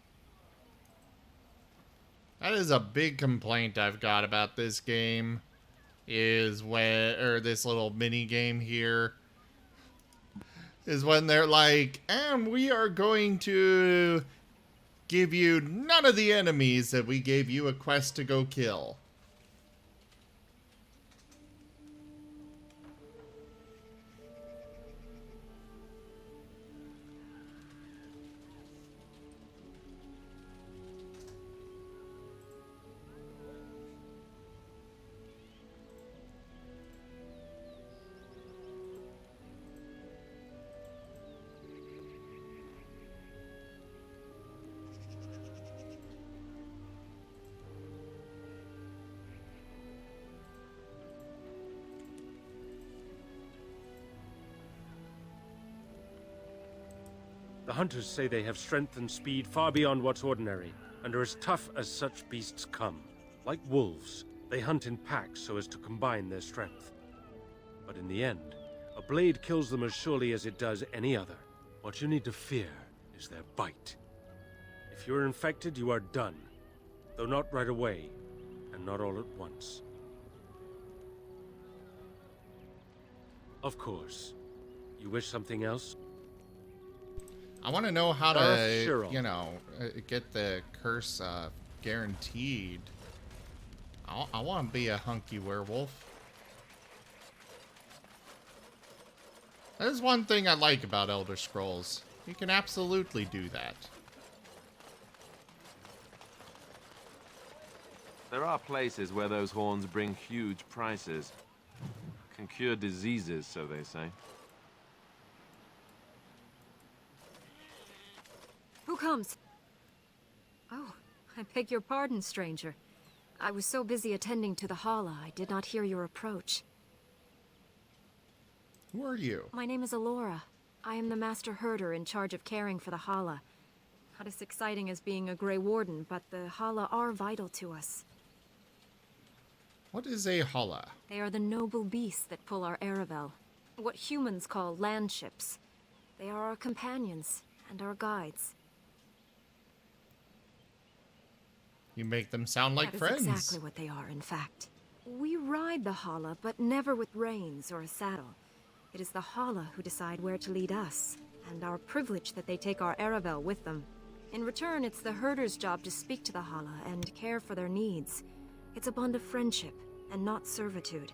That is a big complaint I've got about this game. Is when, or this little mini game here, is when they're like, and we are going to give you none of the enemies that we gave you a quest to go kill. The hunters say they have strength and speed far beyond what's ordinary, and are as tough as such beasts come. Like wolves, they hunt in packs so as to combine their strength. But in the end, a blade kills them as surely as it does any other. What you need to fear is their bite. If you're infected, you are done. Though not right away, and not all at once. Of course. You wish something else? I want to know how to, you know, get the curse guaranteed. I want to be a hunky werewolf. That is one thing I like about Elder Scrolls. You can absolutely do that. There are places where those horns bring huge prices. Can cure diseases, so they say. Who comes? Oh, I beg your pardon, stranger. I was so busy attending to the Hala, I did not hear your approach. Who are you? My name is Alora. I am the Master Herder in charge of caring for the Hala. Not as exciting as being a Grey Warden, but the Hala are vital to us. What is a Hala? They are the noble beasts that pull our Aravel. What humans call land ships. They are our companions and our guides. You make them sound like friends. That is exactly what they are, in fact. We ride the Hala, but never with reins or a saddle. It is the Hala who decide where to lead us, and our privilege that they take our Aravel with them. In return, it's the herder's job to speak to the Hala and care for their needs. It's a bond of friendship, and not servitude.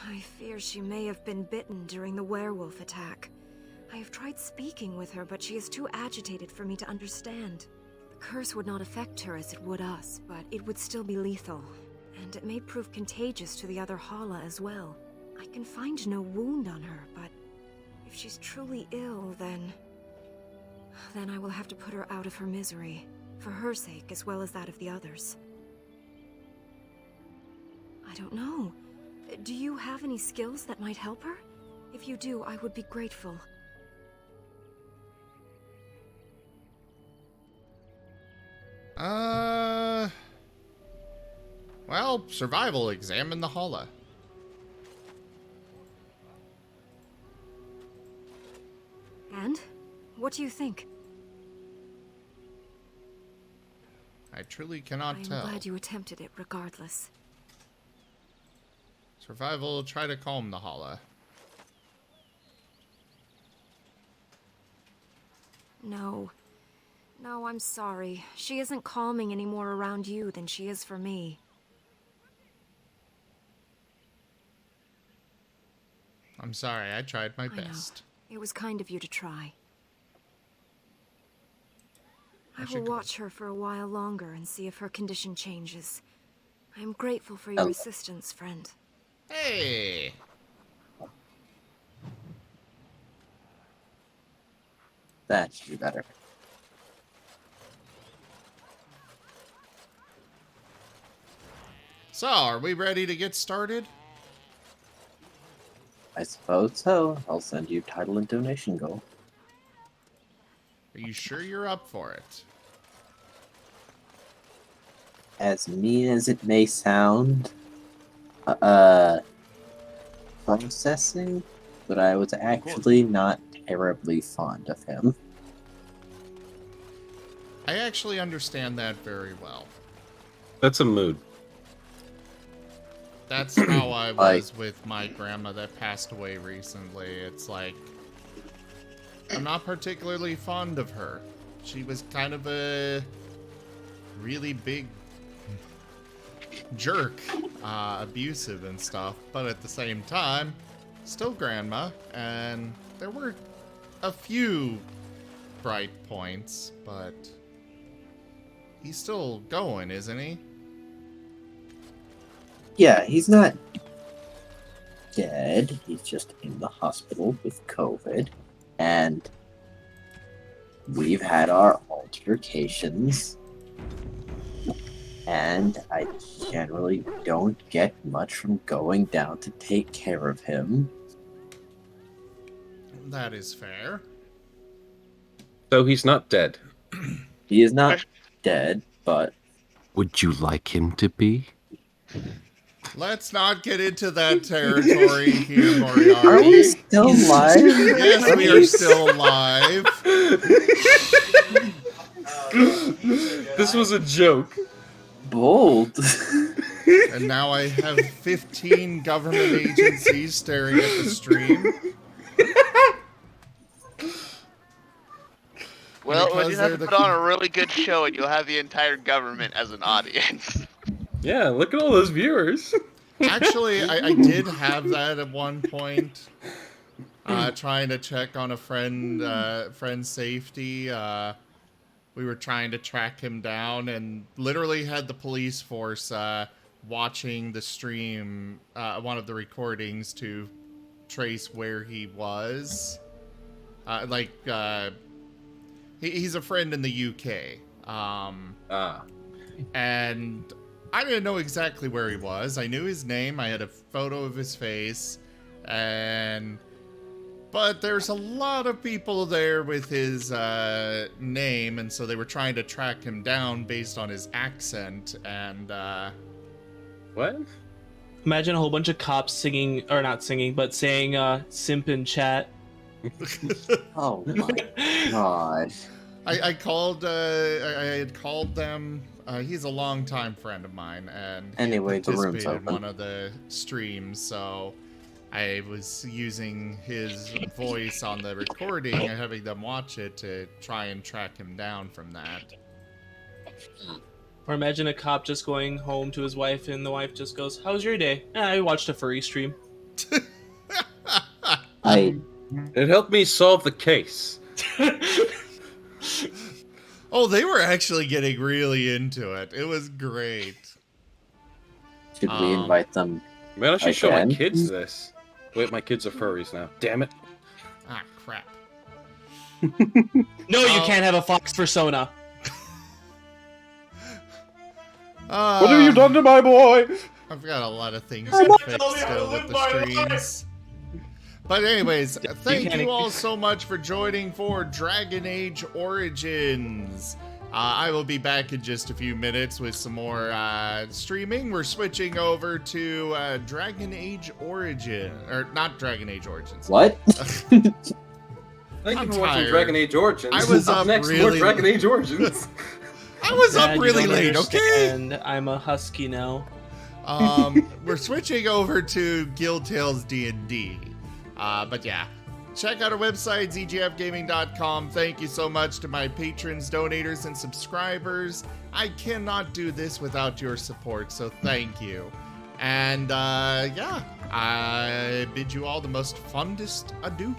I fear she may have been bitten during the werewolf attack. I have tried speaking with her, but she is too agitated for me to understand. The curse would not affect her as it would us, but it would still be lethal. And it may prove contagious to the other Hala as well. I can find no wound on her, but if she's truly ill, then I will have to put her out of her misery. For her sake, as well as that of the others. I don't know. Do you have any skills that might help her? If you do, I would be grateful. Well, survival, examine the Hala. And? What do you think? I truly cannot tell. I'm glad you attempted it regardless. Survival, try to calm the Hala. No. No, I'm sorry. She isn't calming any more around you than she is for me. I'm sorry, I tried my I know. best. It was kind of you to try. I should will go. watch her for a while longer and see if her condition changes. I am grateful for your assistance, friend. Hey! That should be better. So, are we ready to get started? I suppose so. I'll send you title and donation goal. Are you sure you're up for it? As mean as it may sound, processing, but I was actually not terribly fond of him. I actually understand that very well. That's a mood. That's how I was with my grandma that passed away recently. It's like, I'm not particularly fond of her. She was kind of a really big jerk, abusive and stuff, but at the same time, still grandma, and there were a few bright points, but he's still going, isn't he? Yeah, he's not dead. He's just in the hospital with COVID. And we've had our altercations. And I generally don't get much from going down to take care of him. That is fair. So he's not dead. He is not dead, but... Would you like him to be? Let's not get into that territory here, Moriarty. Are we still live? Yes, we are still live. This was a joke. Bold. And now I have 15 government agencies staring at the stream. Well, Because we just have to they're put on a really good show and you'll have the entire government as an audience. Yeah, look at all those viewers. Actually, I did have that at one point. Trying to check on a friend's safety. We were trying to track him down and literally had the police force watching the stream, one of the recordings to trace where he was. He's a friend in the UK. And I didn't know exactly where he was. I knew his name. I had a photo of his face. But there's a lot of people there with his name, and so they were trying to track him down based on his accent, and What? Imagine a whole bunch of cops singing, or not singing, but saying simp in chat. Oh my god. I called, I had called them. He's a longtime friend of mine, and anyway, the room's participated in open. one of the streams, so I was using his voice on the recording and having them watch it to try and track him down from that. Or imagine a cop just going home to his wife and the wife just goes, "How was your day?" I watched a furry stream. It helped me solve the case. Oh, they were actually getting really into it. It was great. Should we invite them? Man, I should show my again? kids this. Wait, my kids are furries now. Damn it. Ah, crap. No, you can't have a fox persona. What have you done to my boy? I've got a lot of things to fix still with the streams. But anyways, thank you all so much for joining for Dragon Age Origins. I will be back in just a few minutes with some more streaming. We're switching over to Dragon Age Origin, or not Dragon Age Origins. What? Thank you I'm for watching tired. Dragon Age Origins. I was up next, really more Dragon Age Origins. I was Dad, up you really don't late, okay? understand. I'm a husky now. We're switching over to Guild Tales D&D. But yeah, check out our website, zgfgaming.com. Thank you so much to my patrons, donators, and subscribers. I cannot do this without your support, so thank you. And yeah, I bid you all the most fondest adieu.